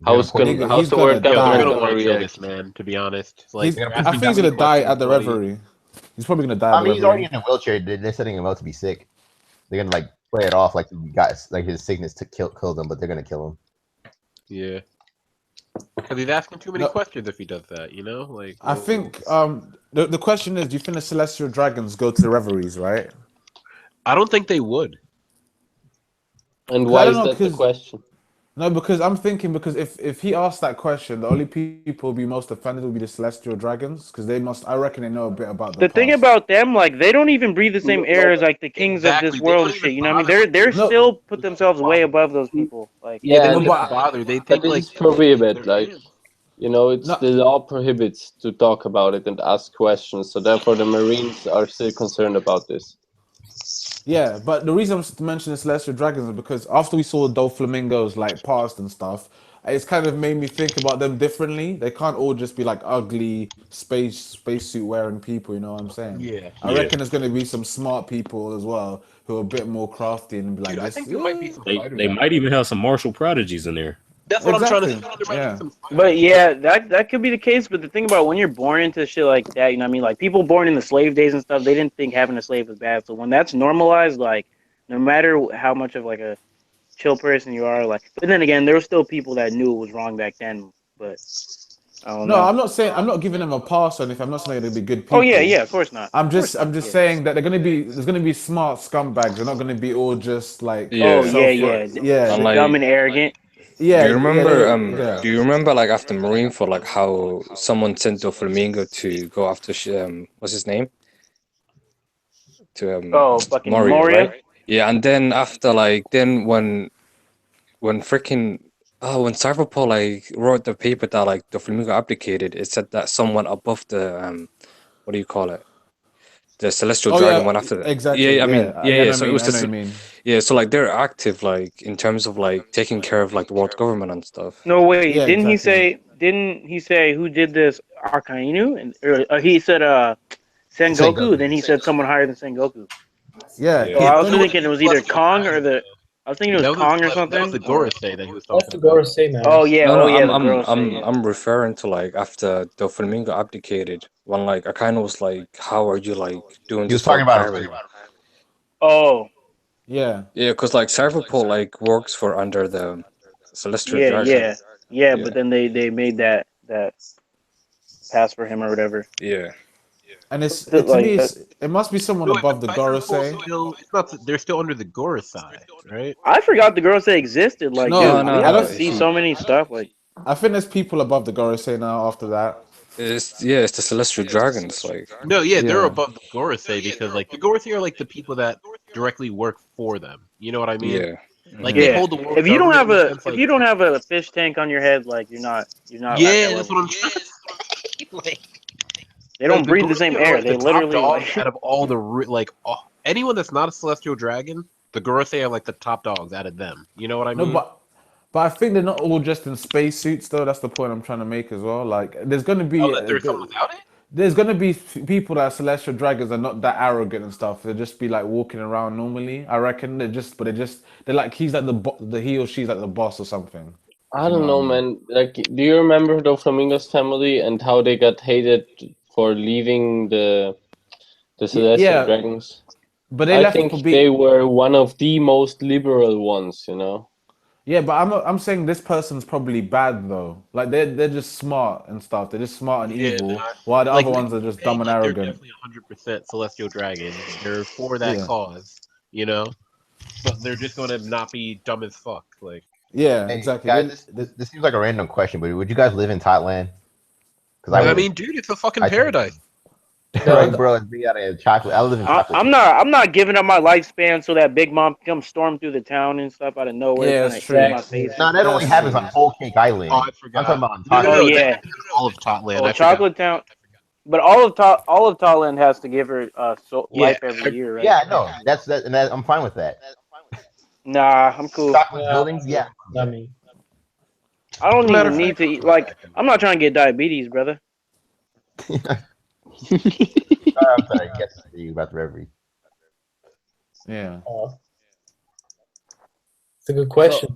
How's He's the gonna world Yo, they're government die. gonna gonna want to kill react? this man. To be honest, like, I asking think he's too many gonna die questions at the probably- Reverie. He's probably gonna die at I the mean, he's already Reverie. in a wheelchair. They're setting him up to be sick. They're gonna like play it off like he got like his sickness to kill him, but they're gonna kill him. Yeah. Because he's asking too many No. questions if he does that. You know, like. I think the question is, do you think the Celestial Dragons go to the Reveries, right? I don't think they would. And I why don't is know, that the because question? no, because I'm thinking because if he asked that question, the only people who be most offended will be the Celestial Dragons because they must. I reckon they know a bit about The thing past. about them, like they don't even breathe the same air as like the kings of this Exactly. They world don't and even shit. You know what I mean? bother. They're No. still put themselves way above those people. Like Yeah, they Yeah, don't no, even bother. They but think this like is prohibited. they're Like, ants. you know, it's no, the law prohibits to talk about it and ask questions. So therefore, the Marines are still concerned about this. yeah, but the reason I'm mentioning Celestial Dragons is because after we saw Doflamingo's like past and stuff, it's kind of made me think about them differently. They can't all just be like ugly spacesuit wearing people. You know what I'm saying? Yeah. I Yeah. reckon there's gonna be some smart people as well who are a bit more crafty and be like Dude, I this. think there might be some fighters. They might even have some martial prodigies in there. That's what I'm trying to Exactly. say. There might Yeah. be some fighters. But yeah, that could be the case. But the thing about when you're born into shit like that, you know what I mean? Like people born in the slave days and stuff, they didn't think having a slave was bad. So when that's normalized, like no matter how much of like a chill person you are, like but then again, there were still people that knew it was wrong back then. But I don't No, know. I'm not giving them a pass or anything. I'm not saying they're gonna be good people. Oh yeah, of course not. I'm Of course just not, saying that there's gonna be smart scumbags. They're not gonna be all just like Oh Yeah. yeah, And dumb like, and arrogant. yeah, do you remember yeah. do you remember like after Marine for like how someone sent Doflamingo to go after what's his name? To Fucking Moria, Moria. right? Yeah, and then after like then when freaking Oh, when Cyberpol like wrote the paper that like the Flamingo abdicated, it said that someone above the what do you call it? The Celestial Oh Dragon yeah, went after that. exactly. Yeah, I mean, Yeah, I know what So I it mean. was I know what just you mean. so like they're active like in terms of like taking care of like the world government and stuff. No, wait. Yeah, Didn't he exactly. say? Didn't he say who did this? Akainu, and he said Sengoku. Then he said someone higher than Sengoku. Yeah, So I was thinking it was either Kong or the. I was thinking it was Kong or That something. was the Gorosei that he was That's talking the about. Gorosei, man. Oh yeah, No, oh yeah, I'm the girl say. I'm referring to like after the Flamingo abdicated when like Akainu was like, how are you like doing He was this for talking a about pirate? Oh. Yeah. Yeah, because like Cyberpol like works for under the Celestial Yeah, Dragon. yeah. But then they made that pass for him or whatever. Yeah. And it's That, to me, like it must be someone above the Gorosei. It's not. They're still under the Gorosei, right? I forgot the Gorosei existed. Like, No, dude, we I have to don't see so many stuff. Like, I think there's people above the Gorosei now after that. It's the Celestial Dragons, like No, yeah, they're Yeah. above the Gorosei because like the Gorosei are like the people that directly work for them. You know what I mean? Yeah. Like they yeah. hold the world If you don't have government in a the sense, if like, you don't have a fish tank on your head, like you're not at that yeah, that's level. what I'm trying to say. Like, They don't breathe the same Gorosei are, air. like, They the top literally dogs like. out of all the anyone that's not a celestial dragon, the Gorosei are like the top dogs out of them. You know what I No, mean? but I think they're not all just in spacesuits though. That's the point I'm trying to make as well. Like, there's gonna be that there's some without it. there's gonna be people that are celestial dragons are not that arrogant and stuff. They'll just be like walking around normally. I reckon they're like he's like the he or she's like the boss or something. I don't know, man. Like, do you remember the Flamingos family and how they got hated for leaving the Celestial Yeah, Dragons? but they I left think for they were one of the most liberal ones, you know. Yeah, but I'm saying this person's probably bad though. Like they're just smart and stuff. They're just smart and evil, while the Like, other ones are just dumb and they're arrogant. definitely 100% celestial dragons. They're for that Yeah. cause, you know. But they're just gonna not be dumb as fuck. Like, Yeah, Hey, exactly. guys, this seems like a random question, but would you guys live in Thailand? Because I mean, dude, it's a fucking paradise. Right, bro, it's me out of chocolate. I live in chocolate. I'm not giving up my lifespan so that Big Mom can come storm through the town and stuff out of nowhere Yeah, trying that's to eat true. my face. No, that only happens on Whole Cake Island. Oh, I forgot. I'm talking about on No, Thailand. Oh yeah, all of Totland. oh, I Chocolate Town. But all of Thailand has to give her life every year, right? Yeah, no, and I'm fine with that. Nah, I'm cool. Chocolate buildings, yeah. Not me. I don't even need to eat. Like, I'm not trying to get diabetes, brother. I'm sorry, yes, you about the Reverie. Yeah. It's a good question.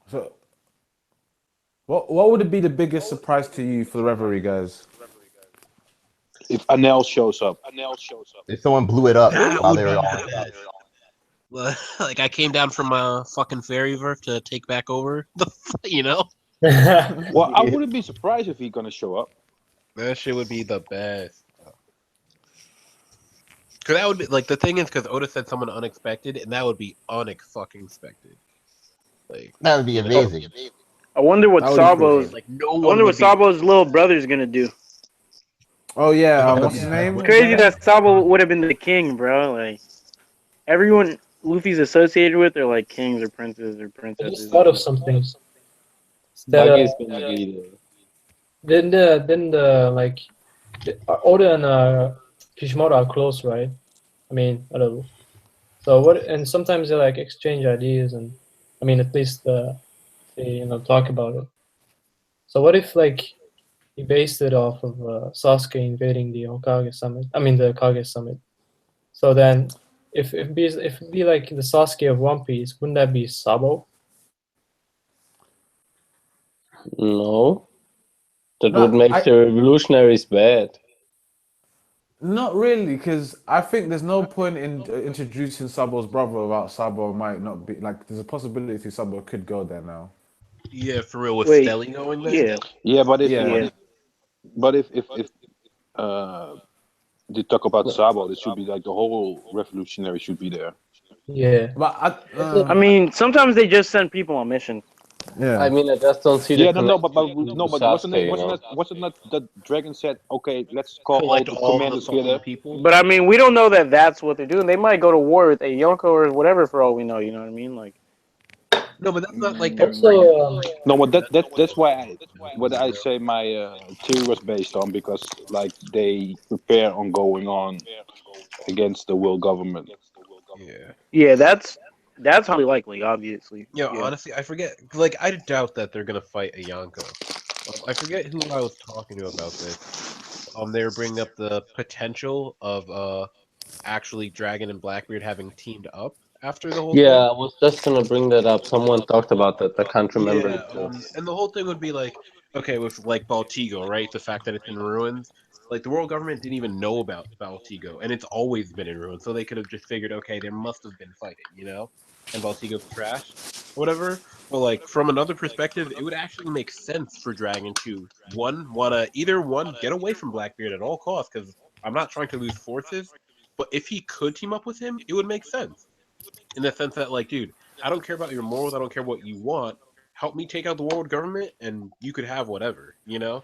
So, what would be the biggest surprise to you for the Reverie, guys? If Anel shows up. If someone blew it up That while would they were be all bad. Well, like I came down from a fucking Fairyverse to take back over the, you know. Well, I wouldn't be surprised if he's gonna show up. That shit would be the best. Cause that would be like the thing is because Oda said someone unexpected, and that would be unexpected. Like that would be amazing. I wonder what Sabo's like no I one wonder would what be- Sabo's little brother's gonna do. Oh yeah, what's his name? It's crazy that Sabo would have been the king, bro. Like everyone Luffy's associated with are like kings or princes or I princesses. just thought of something. Buggy's gonna be there. Then the like Oda and Kishimoto are close, right? I mean, I don't know. So what? And sometimes they like exchange ideas, and I mean, at least they talk about it. So what if like he based it off of Sasuke invading the Hokage summit? I mean, the Kage summit. So then, if it be like the Sasuke of One Piece, wouldn't that be Sabo? No, that No, would make the revolutionaries bad. Not really, because I think there's no point in introducing Sabo's brother without Sabo might not be like. There's a possibility Sabo could go there now. Yeah, for real with Wait, Stelly going there. Yeah, but if they talk about Sabo, it should be like the whole revolutionary should be there. Yeah. But I mean, sometimes they just send people on missions. Yeah. I mean, I just don't see the But connection to wasn't Sasuke, you know? that the dragon said, okay, let's call Collect all the all the commanders fallen here. people. But I mean, we don't know that that's what they're doing. They might go to war with a Yonko or whatever for all we know. You know what I mean? Like, No, but that's not like their greatest. Also, No, but that's why what I you know? say my theory was based on, because like they prepare on going on against the world government. Yeah. Yeah, that's highly likely. Obviously. Yeah, Yeah. honestly, I forget. Like, I doubt that they're gonna fight a Yonko. I forget who I was talking to about this. They were bringing up the potential of actually Dragon and Blackbeard having teamed up after the whole thing. Yeah, I was just gonna bring that up. Someone talked about that. I can't remember Yeah, it though. and the whole thing would be like, okay, with like Baltigo, right? The fact that it's in ruins, like the world government didn't even know about Baltigo, and it's always been in ruins, so they could have just figured, okay, there must have been fighting, you know, and Baltigo's trash, whatever. But like from another perspective, it would actually make sense for Dragon to wanna either get away from Blackbeard at all costs, because I'm not trying to lose forces, but if he could team up with him, it would make sense in the sense that, like, dude, I don't care about your morals. I don't care what you want. Help me take out the world government, and you could have whatever, you know?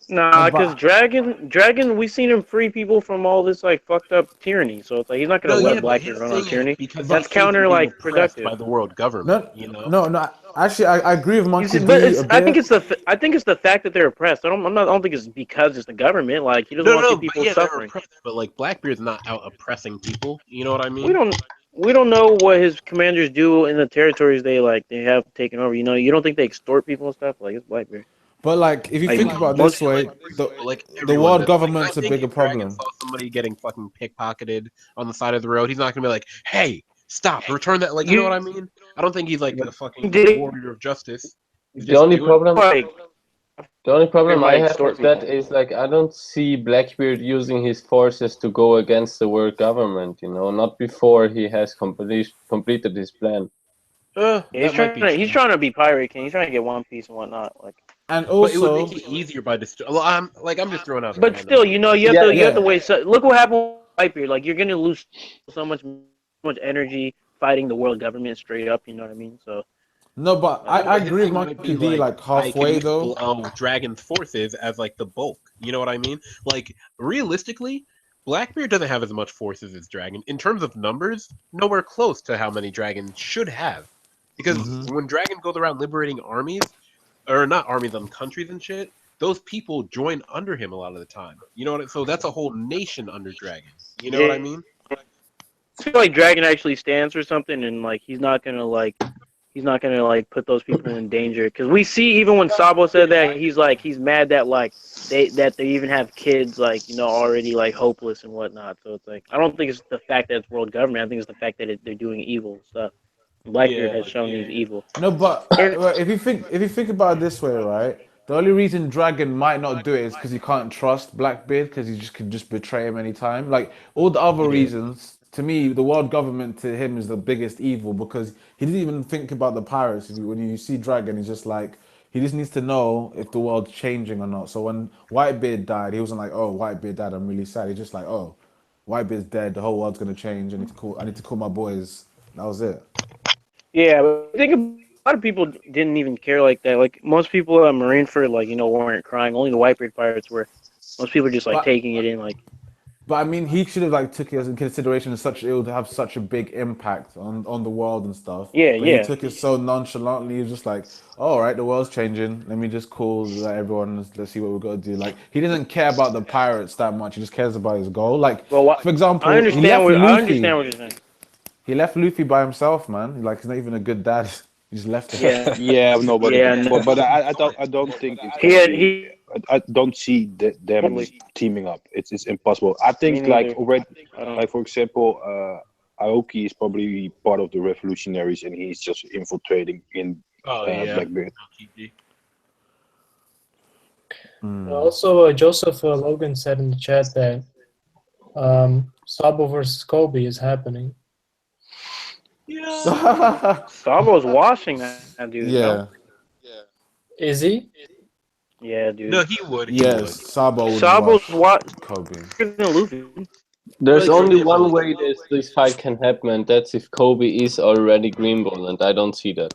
No, Nah, because but Dragon, we seen him free people from all this like fucked up tyranny. So it's like he's not gonna No, let yeah, but Blackbeard his run on thing is tyranny. because That's he sees him counter being like oppressed by productive. the world government, no, you know? no. Actually, I agree with Monkey But D a it's I think bit. I think it's the fact that they're oppressed. I don't think it's because it's the government. Like he doesn't No, want to no, see but people yeah, they're suffering. oppressed, but like Blackbeard's not out oppressing people. You know what I We mean? don't we don't know what his commanders do in the territories they have taken over. You know, you don't think they extort people and stuff like it's Blackbeard. But like, if you Like think about it most this way, But like the everyone world does. Like I government's a think bigger if Dragon problem. saw somebody getting fucking pickpocketed on the side of the road, he's not gonna be like, "Hey, stop! Return that!" Like, you know what I mean? I don't think he's like a fucking did warrior of justice. He's The just only doing. problem, like the only problem I might have extort with that people. is like I don't see Blackbeard using his forces to go against the world government. You know, not before he has completed his plan. Yeah, That might be he's true. trying to be Pirate King. He's trying to get One Piece and whatnot. Like, And But it would make also, it easier by well, I'm just throwing out a but random. still, you know, Yeah, you have to yeah. wait. So look what happened with Whitebeard. Like, you're gonna lose so much energy fighting the world government straight up. You know what I mean? So No, but like, No, I but his agree with thing might Monkey be D like, like I can halfway use though. Dragon's forces as like the bulk. You know what I mean? Like realistically, Blackbeard doesn't have as much forces as Dragon in terms of numbers. Nowhere close to how many Dragon should have, because Hmm. when Dragon goes around liberating armies, or not armies on countries and shit, those people join under him a lot of the time. You know what? So that's a whole nation under Dragon. You know what I yeah, mean? I feel like Dragon actually stands for something, and like he's not gonna like put those people in danger. Because we see even when Sabo said that, he's mad that like they even have kids like already like hopeless and whatnot. So it's like I don't think it's the fact that it's world government. I think it's the fact that they're doing evil stuff. Blackbeard Yeah. has shown he's evil. No, but And if you think about it this way, right? The only reason Dragon might not do it is because he can't trust Blackbeard because he just could just betray him anytime. Like all the other Yeah. reasons, to me, the world government to him is the biggest evil because he didn't even think about the pirates. When you see Dragon, he's just like he just needs to know if the world's changing or not. So when Whitebeard died, he wasn't like, "Oh, Whitebeard died. I'm really sad." He's just like, "Oh, Whitebeard's dead. The whole world's gonna change. I need to call my boys." That was it. yeah, but I think a lot of people didn't even care like that. Like most people at Marineford, like weren't crying. Only the Whitebeard pirates were. Most people just like But taking it in, like But I mean, he should have like took it as in consideration as such it would have such a big impact on the world and stuff. yeah, But he yeah. took it so nonchalantly. He was just like, oh, "All right, the world's changing. Let me just call like, everyone. Let's see what we're gonna do." Like he doesn't care about the pirates that much. He just cares about his goal. Like Well, what for I example, understand I understand what you're saying. He left Luffy by himself, man. Like he's not even a good dad. He just left him. Yeah, Yeah, no, but yeah. No. but I don't think it's He gonna had be. he. I don't see them teaming up. It's impossible. I Me think like neither. already, I don't. like for example, Aoki is probably part of the revolutionaries, and he's just infiltrating in Oh yeah. Blackbeard. Also, Joseph Logan said in the chat that Sabo versus Koby is happening. Yeah. Sabo's washing that dude. Yeah. No? Is he? Yeah, dude. No, he would. He Yes, would. Sabo would Sabo's wash what? Kobe. Than Luffy. There's Like, for only example, one way this fight can happen, and that's if Koby is already Greenball, and I don't see that.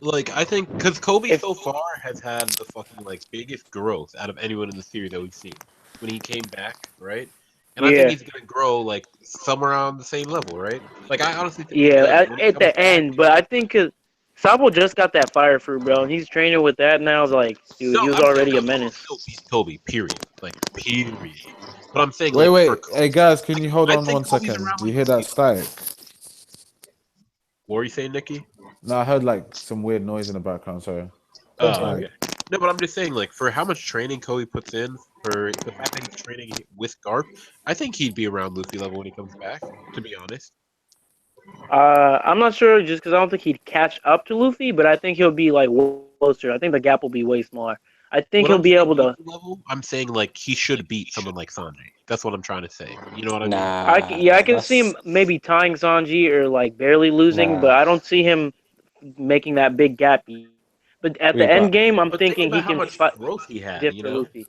like I think because Kobe so far has had the fucking like biggest growth out of anyone in the series that we've seen when he came back, right? And I think Yeah. he's gonna grow like somewhere around the same level, right? Like I honestly think Yeah, like when he at comes the back, end, but I think Sabo just got that fire fruit, bro, and he's training with that now. Like, dude, No, he was I'm saying already a menace. Kobe, period. Like, period. But I'm saying, Wait, like, wait. Hey, guys, can you hold I on think one Kobe's second? around Do you like hear that static? What were you saying, Nikki? No, I heard like some weird noise in the background. Sorry. Oh, Like, okay. No, but I'm just saying, like, for how much training Kobe puts in, for the fact that he's training with Garp, I think he'd be around Luffy level when he comes back, to be honest. I'm not sure, just because I don't think he'd catch up to Luffy, but I think he'll be like closer. I think the gap will be way smaller. I think When he'll I'm be saying able to. Luffy level, I'm saying, like, he should beat someone like Sanji. That's what I'm trying to say. You know what I mean? I can see him maybe tying Sanji or like barely losing, but I don't see him making that big gap. But at the end game, I'm But think thinking he about how can much fight growth he had, dip you for know? Luffy.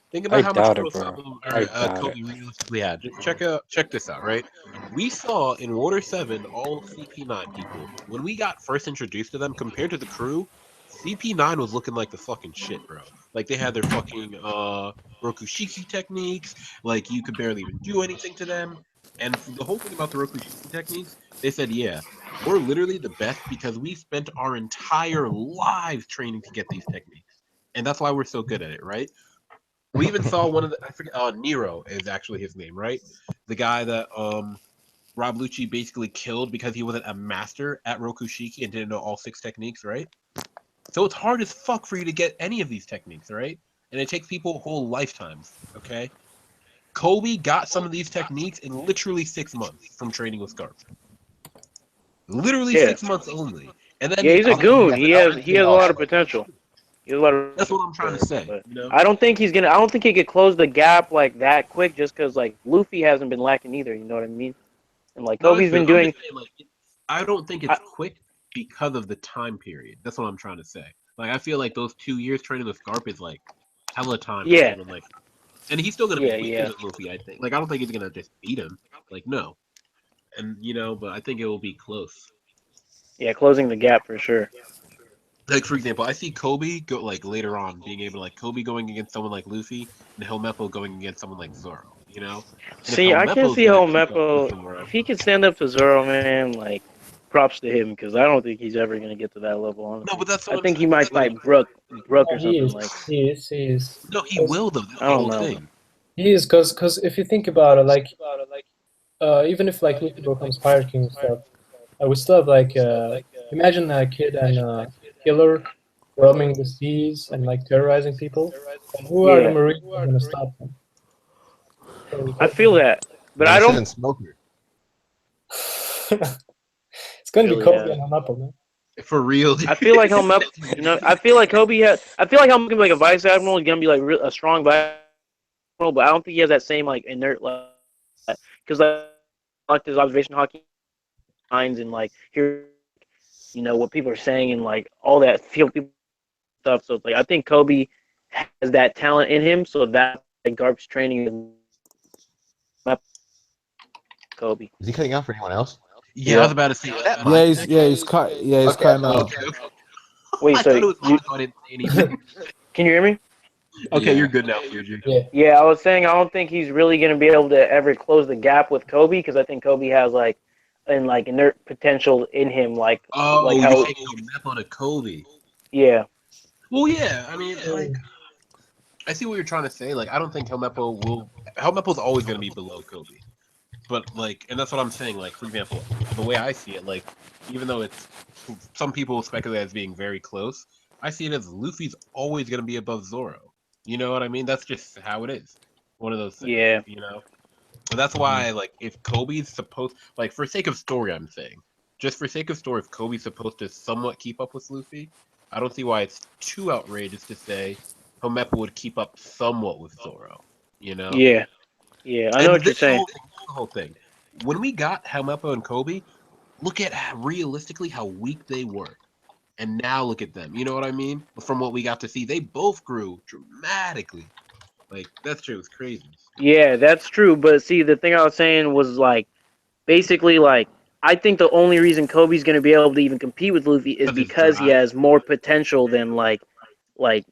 Think about how much doubt it, growth bro. Sabo, I doubt Kobe realistically had. Just check this out, right? We saw in Water 7 all CP9 people. When we got first introduced to them, compared to the crew, CP9 was looking like the fucking shit, bro. Like they had their fucking Rokushiki techniques. Like you could barely even do anything to them. And the whole thing about the Rokushiki techniques, they said, yeah, we're literally the best because we spent our entire lives training to get these techniques. And that's why we're so good at it, right? We even saw one of the, I forget, Nero is actually his name, right? The guy that Rob Lucci basically killed because he wasn't a master at Rokushiki and didn't know all 6 techniques, right? So it's hard as fuck for you to get any of these techniques, right? And it takes people whole lifetimes, okay? Kobe got some of these techniques in literally 6 months from training with Garp. Literally 6 months only. And then Yeah, he's a goon. He has a lot of potential. He has a lot of. That's what I'm trying to say. But You know? I don't think he's gonna. I don't think he could close the gap like that quick, just because like Luffy hasn't been lacking either. You know what I mean? And like No, Kobe's been I'm doing. just saying, like, I don't think it's quick because of the time period. That's what I'm trying to say. Like, I feel like those 2 years training with Garp is like hella time for Yeah. someone like, and he's still gonna Yeah, be weaker yeah. than Luffy. I think. Like, I don't think he's gonna just beat him. Like, no. And you know, but I think it will be close. Yeah, closing the gap for sure. Like for example, I see Kobe go like later on being able to like Kobe going against someone like Luffy and Helmeppo going against someone like Zoro. You know. And See, I can't see gonna how keep up with Meppo, Zoro, if he can stand up to Zoro, man, like, props to him, because I don't think he's ever going to get to that level, honestly. No, but that's I what think I'm he might saying. fight Brook or He something is. like. He is. He is. No, he will though. That's I the don't whole know. thing. He is, because if you think about it, like, even if like Luffy becomes Pirate King and stuff, we still have like, imagine a kid and a killer roaming the seas and like terrorizing people. And who are the Yeah. Marines who are going to stop them? I feel that, but I don't. Smoker. It's going to be Really, Kobe and Hanapo, man. For real. I feel like Helmeppo, you know, I feel like Kobe has. I feel like Helmeppo gonna be like a vice admiral. He's gonna be like a strong vice admiral, but I don't think he has that same like inert, like, because like his observation hockey lines and like here, you know what people are saying and like all that field people stuff. So it's like I think Kobe has that talent in him. So that like Garp's training Kobe. Is he cutting out for anyone else? Yeah, I was about to say. he's cutting out. Okay. Wait, I so thought it was on, so I didn't say anything. Can you hear me? Okay, you're good now, Fuji. Yeah, I was saying I don't think he's really gonna be able to ever close the gap with Kobe because I think Kobe has like inert potential in him, like Oh, how you're saying Helmeppo to Kobe. yeah. Well, yeah. I mean, like, I see what you're trying to say. Like, I don't think Helmeppo's always going to be below Kobe. But like, and that's what I'm saying. Like, for example, the way I see it, like, even though it's some people speculate as being very close, I see it as Luffy's always going to be above Zoro. You know what I mean? That's just how it is. One of those things. Yeah. You know. But that's why, like, if Kobe's supposed, like, for sake of story, I'm saying, just for sake of story, if Kobe's supposed to somewhat keep up with Luffy, I don't see why it's too outrageous to say Helmeppo would keep up somewhat with Zoro. You know? Yeah. Yeah, I know what you're saying. The whole thing. When we got Helmeppo and Kobe, look at realistically how weak they were. And now look at them. You know what I mean? From what we got to see, they both grew dramatically. Like, that's true. It's crazy. Yeah, that's true. But see, the thing I was saying was like, basically, like, I think the only reason Kobe's gonna be able to even compete with Luffy is because he has more potential than like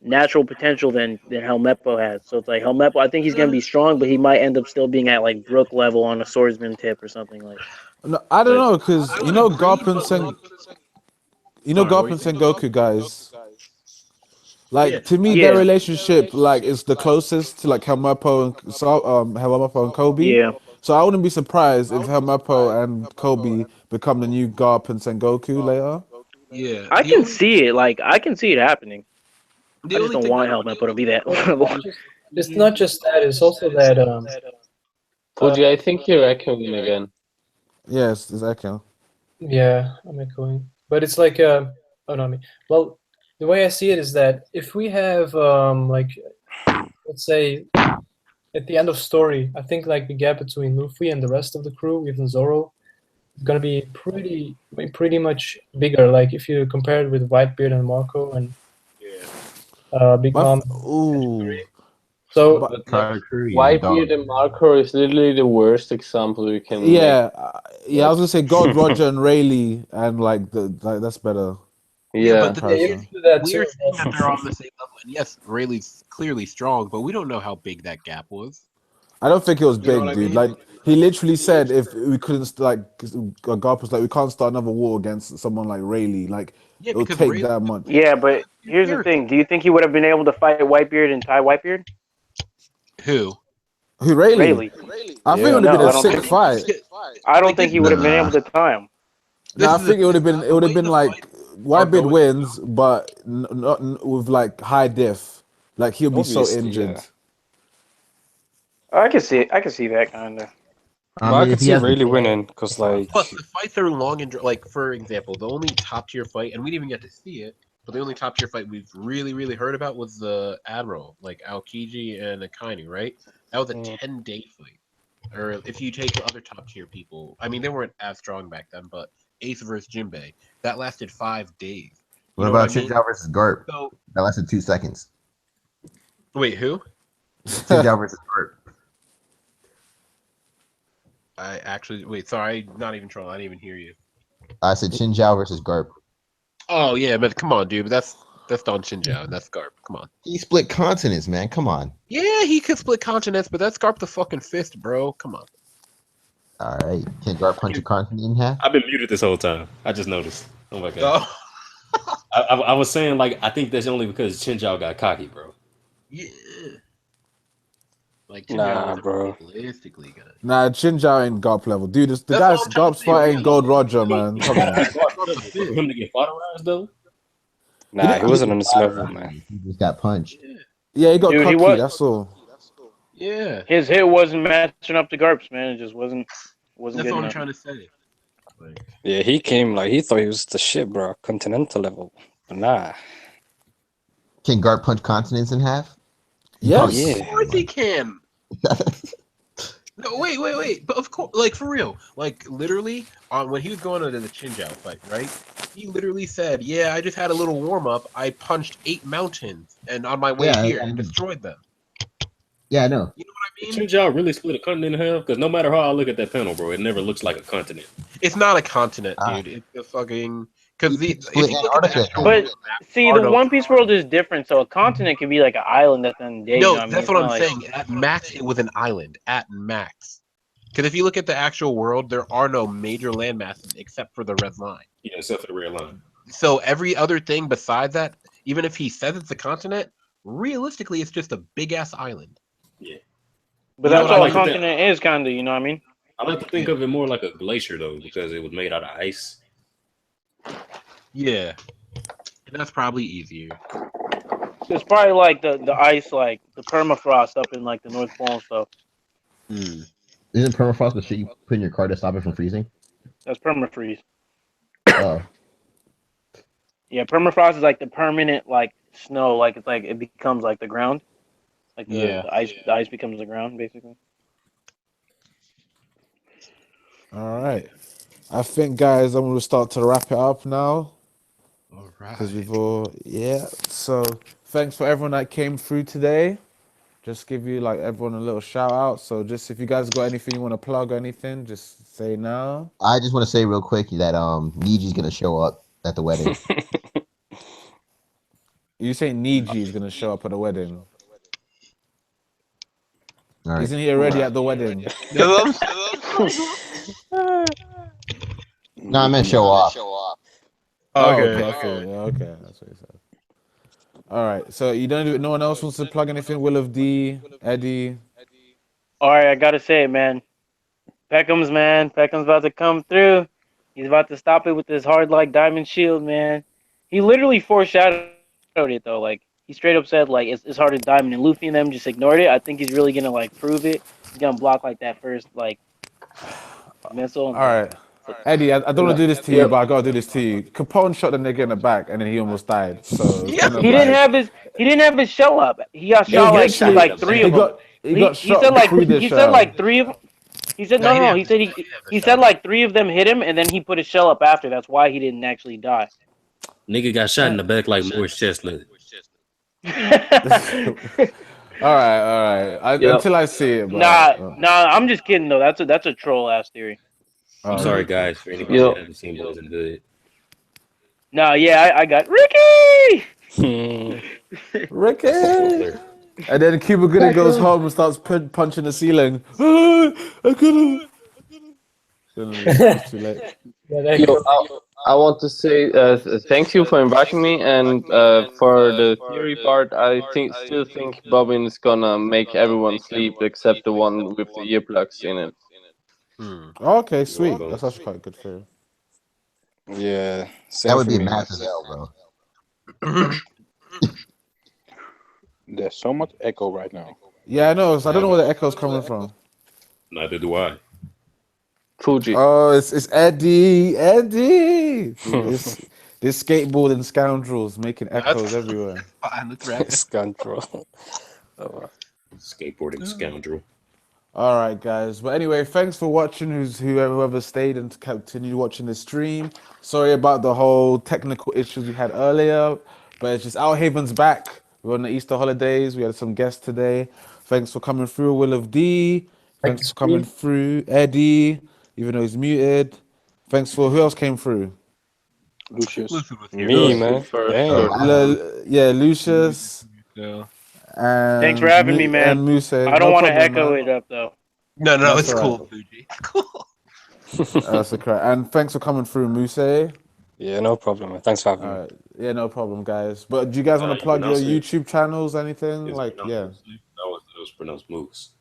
natural potential than Helmeppo has. So it's like Helmeppo, I think he's gonna be strong, but he might end up still being at like Brook level on a swordsman tip or something like. No, I don't know because you know Garp and You know, Sorry, Garp and Sengoku, guys. Like Yeah. to me, Yeah. their relationship like is the closest to like Helmeppo and Helmeppo and Koby. Yeah. So I wouldn't be surprised if Helmeppo and Koby become the new Garp and Sengoku later. Yeah. I The can only see it. Like I can see it happening. the I just only don't thing want Helmeppo to be that Well, level. it's not just that; it's also that Koji, I think you're echoing again. Yes, it's Echo. yeah, I'm echoing, but it's like oh no, me. Well, the way I see it is that if we have like, let's say, at the end of story, I think like the gap between Luffy and the rest of the crew, even Zoro, is gonna be pretty much bigger. Like if you compare it with Whitebeard and Marco and Big Mom. Ooh. So But like Whitebeard and Marco is literally the worst example we can make. Yeah, I was gonna say Gold Roger and Rayleigh, and like that's better. Yeah, but the thing comparison. is, we're saying that they're on the same level, and yes, Rayleigh's clearly strong, but we don't know how big that gap was. I don't think it was You know big, what I dude. mean? Like he literally said, if we couldn't Garp was like, we can't start another war against someone like Rayleigh. Like Yeah, it would because take Rayleigh, that much. Yeah, but here's the thing. Do you think he would have been able to fight Whitebeard and tie Whitebeard? Who? Who Rayleigh? Rayleigh. I think it would have been a sick fight. I don't think he would have been able to tie him. No, I think it would have been like Whitebeard wins, but not with like high diff. Like he'll be so Obviously, injured. yeah. I can see it. I can see that kind of. Well, I could see Rayleigh winning because like Plus, the fights are long and like, for example, the only top tier fight, and we didn't even get to see it, but the only top tier fight we've really heard about was the Admiral, like Aokiji and Akainu, right? That was a 10-day fight. Or if you take the other top tier people, I mean, they weren't as strong back then, but Ace versus Jinbei, that lasted 5 days. What about Chinjao versus Garp? So, That lasted 2 seconds. wait, who? Chinjao versus Garp. I actually wait. Sorry, not even trolling. I didn't even hear you. I said Chinjao versus Garp. Oh yeah, but come on, dude. But that's Don Shinjao. And that's Garp. Come on. He split continents, man. Come on. Yeah, he could split continents, but that's Garp the fucking fist, bro. Come on. All right. Can Garp punch a continent in half? I've been muted this whole time. I just noticed. Oh my god. I was saying like I think that's only because Chinjao got cocky, bro. Yeah. Like nah, bro. Realistically good. Nah, Chinjao ain't Garp level, dude. The guy's Garp's fighting Gold Roger, man. Come on. For him to get fautorized though. Nah, he wasn't on this level, man. He just got punched. Yeah, he got Dude, cocky. he was- That's all. Yeah. His hit wasn't matching up to Garp's, man. It just wasn't That's good what I'm enough. trying to say. Like, Yeah, he came like he thought he was the shit, bro. Continental level, but nah. Can Garp punch continents in half? Yes. Yeah. of course he can. No, wait. But of course, like for real, like literally, when he was going into the Chinjao fight, right? He literally said, "Yeah, I just had a little warm up. I punched 8 mountains, and on my way here, and destroyed them." Yeah, I know. You know what I mean? Chinjao really split a continent in half? Because no matter how I look at that panel, bro, it never looks like a continent. It's not a continent, dude. It's a fucking because if you look at the actual But map, see, the Ardo- One Piece world is different. So a continent could be like an island at the end of the day. No, you know what I mean? that's It's what not I'm like- saying. At max, it was an island. At max. Because if you look at the actual world, there are no major landmasses except for the red line. Yeah, except for the red line. So every other thing besides that, even if he says it's a continent, realistically, it's just a big ass island. Yeah. But You know that's what I all like a to think? continent is, kind of. You know what I mean? I like to think of it more like a glacier though, because it was made out of ice. Yeah, and that's probably easier. It's probably like the ice, like the permafrost up in like the North Pole and stuff. Isn't permafrost the shit you put in your car to stop it from freezing? That's permafreeze. Oh. Yeah, permafrost is like the permanent like snow. Like it's like it becomes like the ground. Like the ice becomes the ground basically. All right. I think, guys, I'm gonna start to wrap it up now. All right. Because we've all, So thanks for everyone that came through today. Just give you like everyone a little shout out. So just if you guys got anything you want to plug or anything, just say now. I just want to say real quick that Niji's gonna show up at the wedding. You say Niji is gonna show up at the wedding? All right. Isn't he already at the wedding? No, I meant show off. Oh, Okay. okay, that's what he said. All right, so you don't. No one else wants to plug anything. Will of D, Eddie. All right, I gotta say it, man. Peckham's about to come through. He's about to stop it with this hard like diamond shield, man. He literally foreshadowed it though. Like he straight up said like it's hard as diamond, and Luffy and them just ignored it. I think he's really gonna like prove it. He's gonna block like that first like missile. All right, Eddie. I don't want to do this to you, but I gotta do this to you. Capone shot the nigga in the back, and then he almost died. So it's kind of He like didn't have his shell up. He got shot like three of them. he got He shot said like through the he shell. said like three of. He said no. He said he said like three of them hit him, and then he put his shell up after. That's why he didn't actually die. Nigga got shot in the back like Morris Chestnut. All right. Until I see it. But, Nah. I'm just kidding though. That's a troll ass theory. I'm sorry, guys, for anybody that hasn't seen Boys and Good. No, yeah, I got Ricky. Ricky. And then Cuba Gooding goes home and starts punching the ceiling. I couldn't. It's too late. Yo, I want to say thank you for inviting me, and for the theory part, I still think Bobbin is gonna make everyone sleep except the one with the earplugs in it. Okay, sweet. That's actually quite a good theory. Yeah, that would be massive L, bro. There's so much echo right now. Yeah, I know. So I don't know where the echo's coming from. Neither do I. Fuji. Oh, it's Eddie. This skateboarding scoundrels making echoes everywhere. Scoundrel. Skateboarding scoundrel. All right, guys. But anyway, thanks for watching. Whoever stayed and continued watching the stream. Sorry about the whole technical issues we had earlier, but it's just Our Haven's back. We're on the Easter holidays. We had some guests today. Thanks for coming through, Will of D. Thanks for coming through, Eddie, even though he's muted. Thanks for who else came through? Lucius. Me, man. Yeah, Lucius. Yeah. And Thanks for having me, man. And Muse. I don't want to echo it up though. No, That's it's all cool, right. Fuji. It's cool. That's correct. And thanks for coming through, Muse. Yeah, no problem, man. Thanks for having me. Yeah, no problem, guys. But do you guys want to plug your YouTube channels, anything? That was pronounced Moose.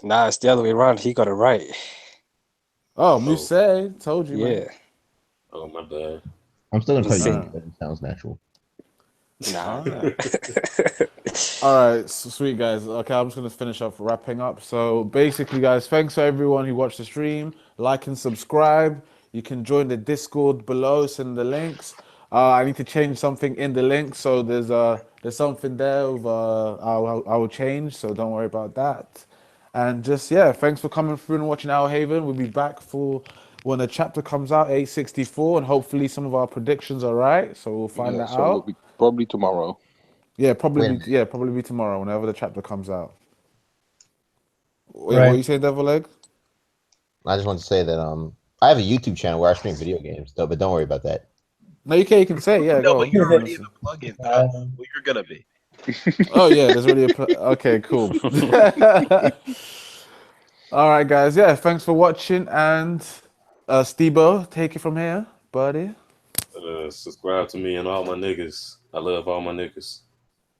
Nah, it's the other way around. He got it right. Oh, Muse, told you, man. Oh, my bad. I'm still gonna tell you that it sounds natural. Nah. All right, sweet guys. Okay, I'm just gonna finish off wrapping up. So basically, guys, thanks for everyone who watched the stream. Like and subscribe. You can join the Discord below. Send the links. I need to change something in the link, so there's something there. I will change, so don't worry about that. And just thanks for coming through and watching Our Haven. We'll be back for when the chapter comes out, 864, and hopefully some of our predictions are right. So we'll find that out. It'll be probably tomorrow. Yeah, probably be tomorrow whenever the chapter comes out. Wait, Right. what are you saying, Devil Leg? I just want to say that I have a YouTube channel where I stream video games, though, but don't worry about that. No, you can say, yeah, No, go. but you're already in the plugin. Well, you're gonna be. Oh yeah, there's already okay, cool. All right, guys. Yeah, thanks for watching, and Stebo, take it from here, buddy. Subscribe to me and all my niggas. I love all my niggas.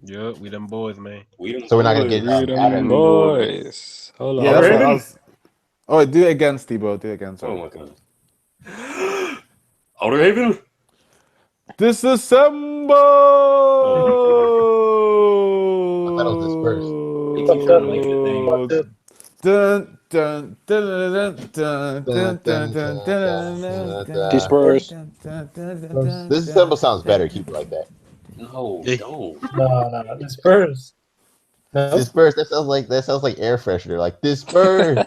Yeah, we them boys, man. So we're not gonna get boys. Hold on. Yeah, that's what I was. Oh, do it again, Stebo. Do it again. Sorry. Oh my god. Outer Haven. Disassemble. Dun, dun, dun, dun, dun, dun, dun, dun, dun, Disperse. Disassemble sounds better. Keep it like that. No, don't. No, disperse. No. Disperse. That sounds like air freshener. Like disperse.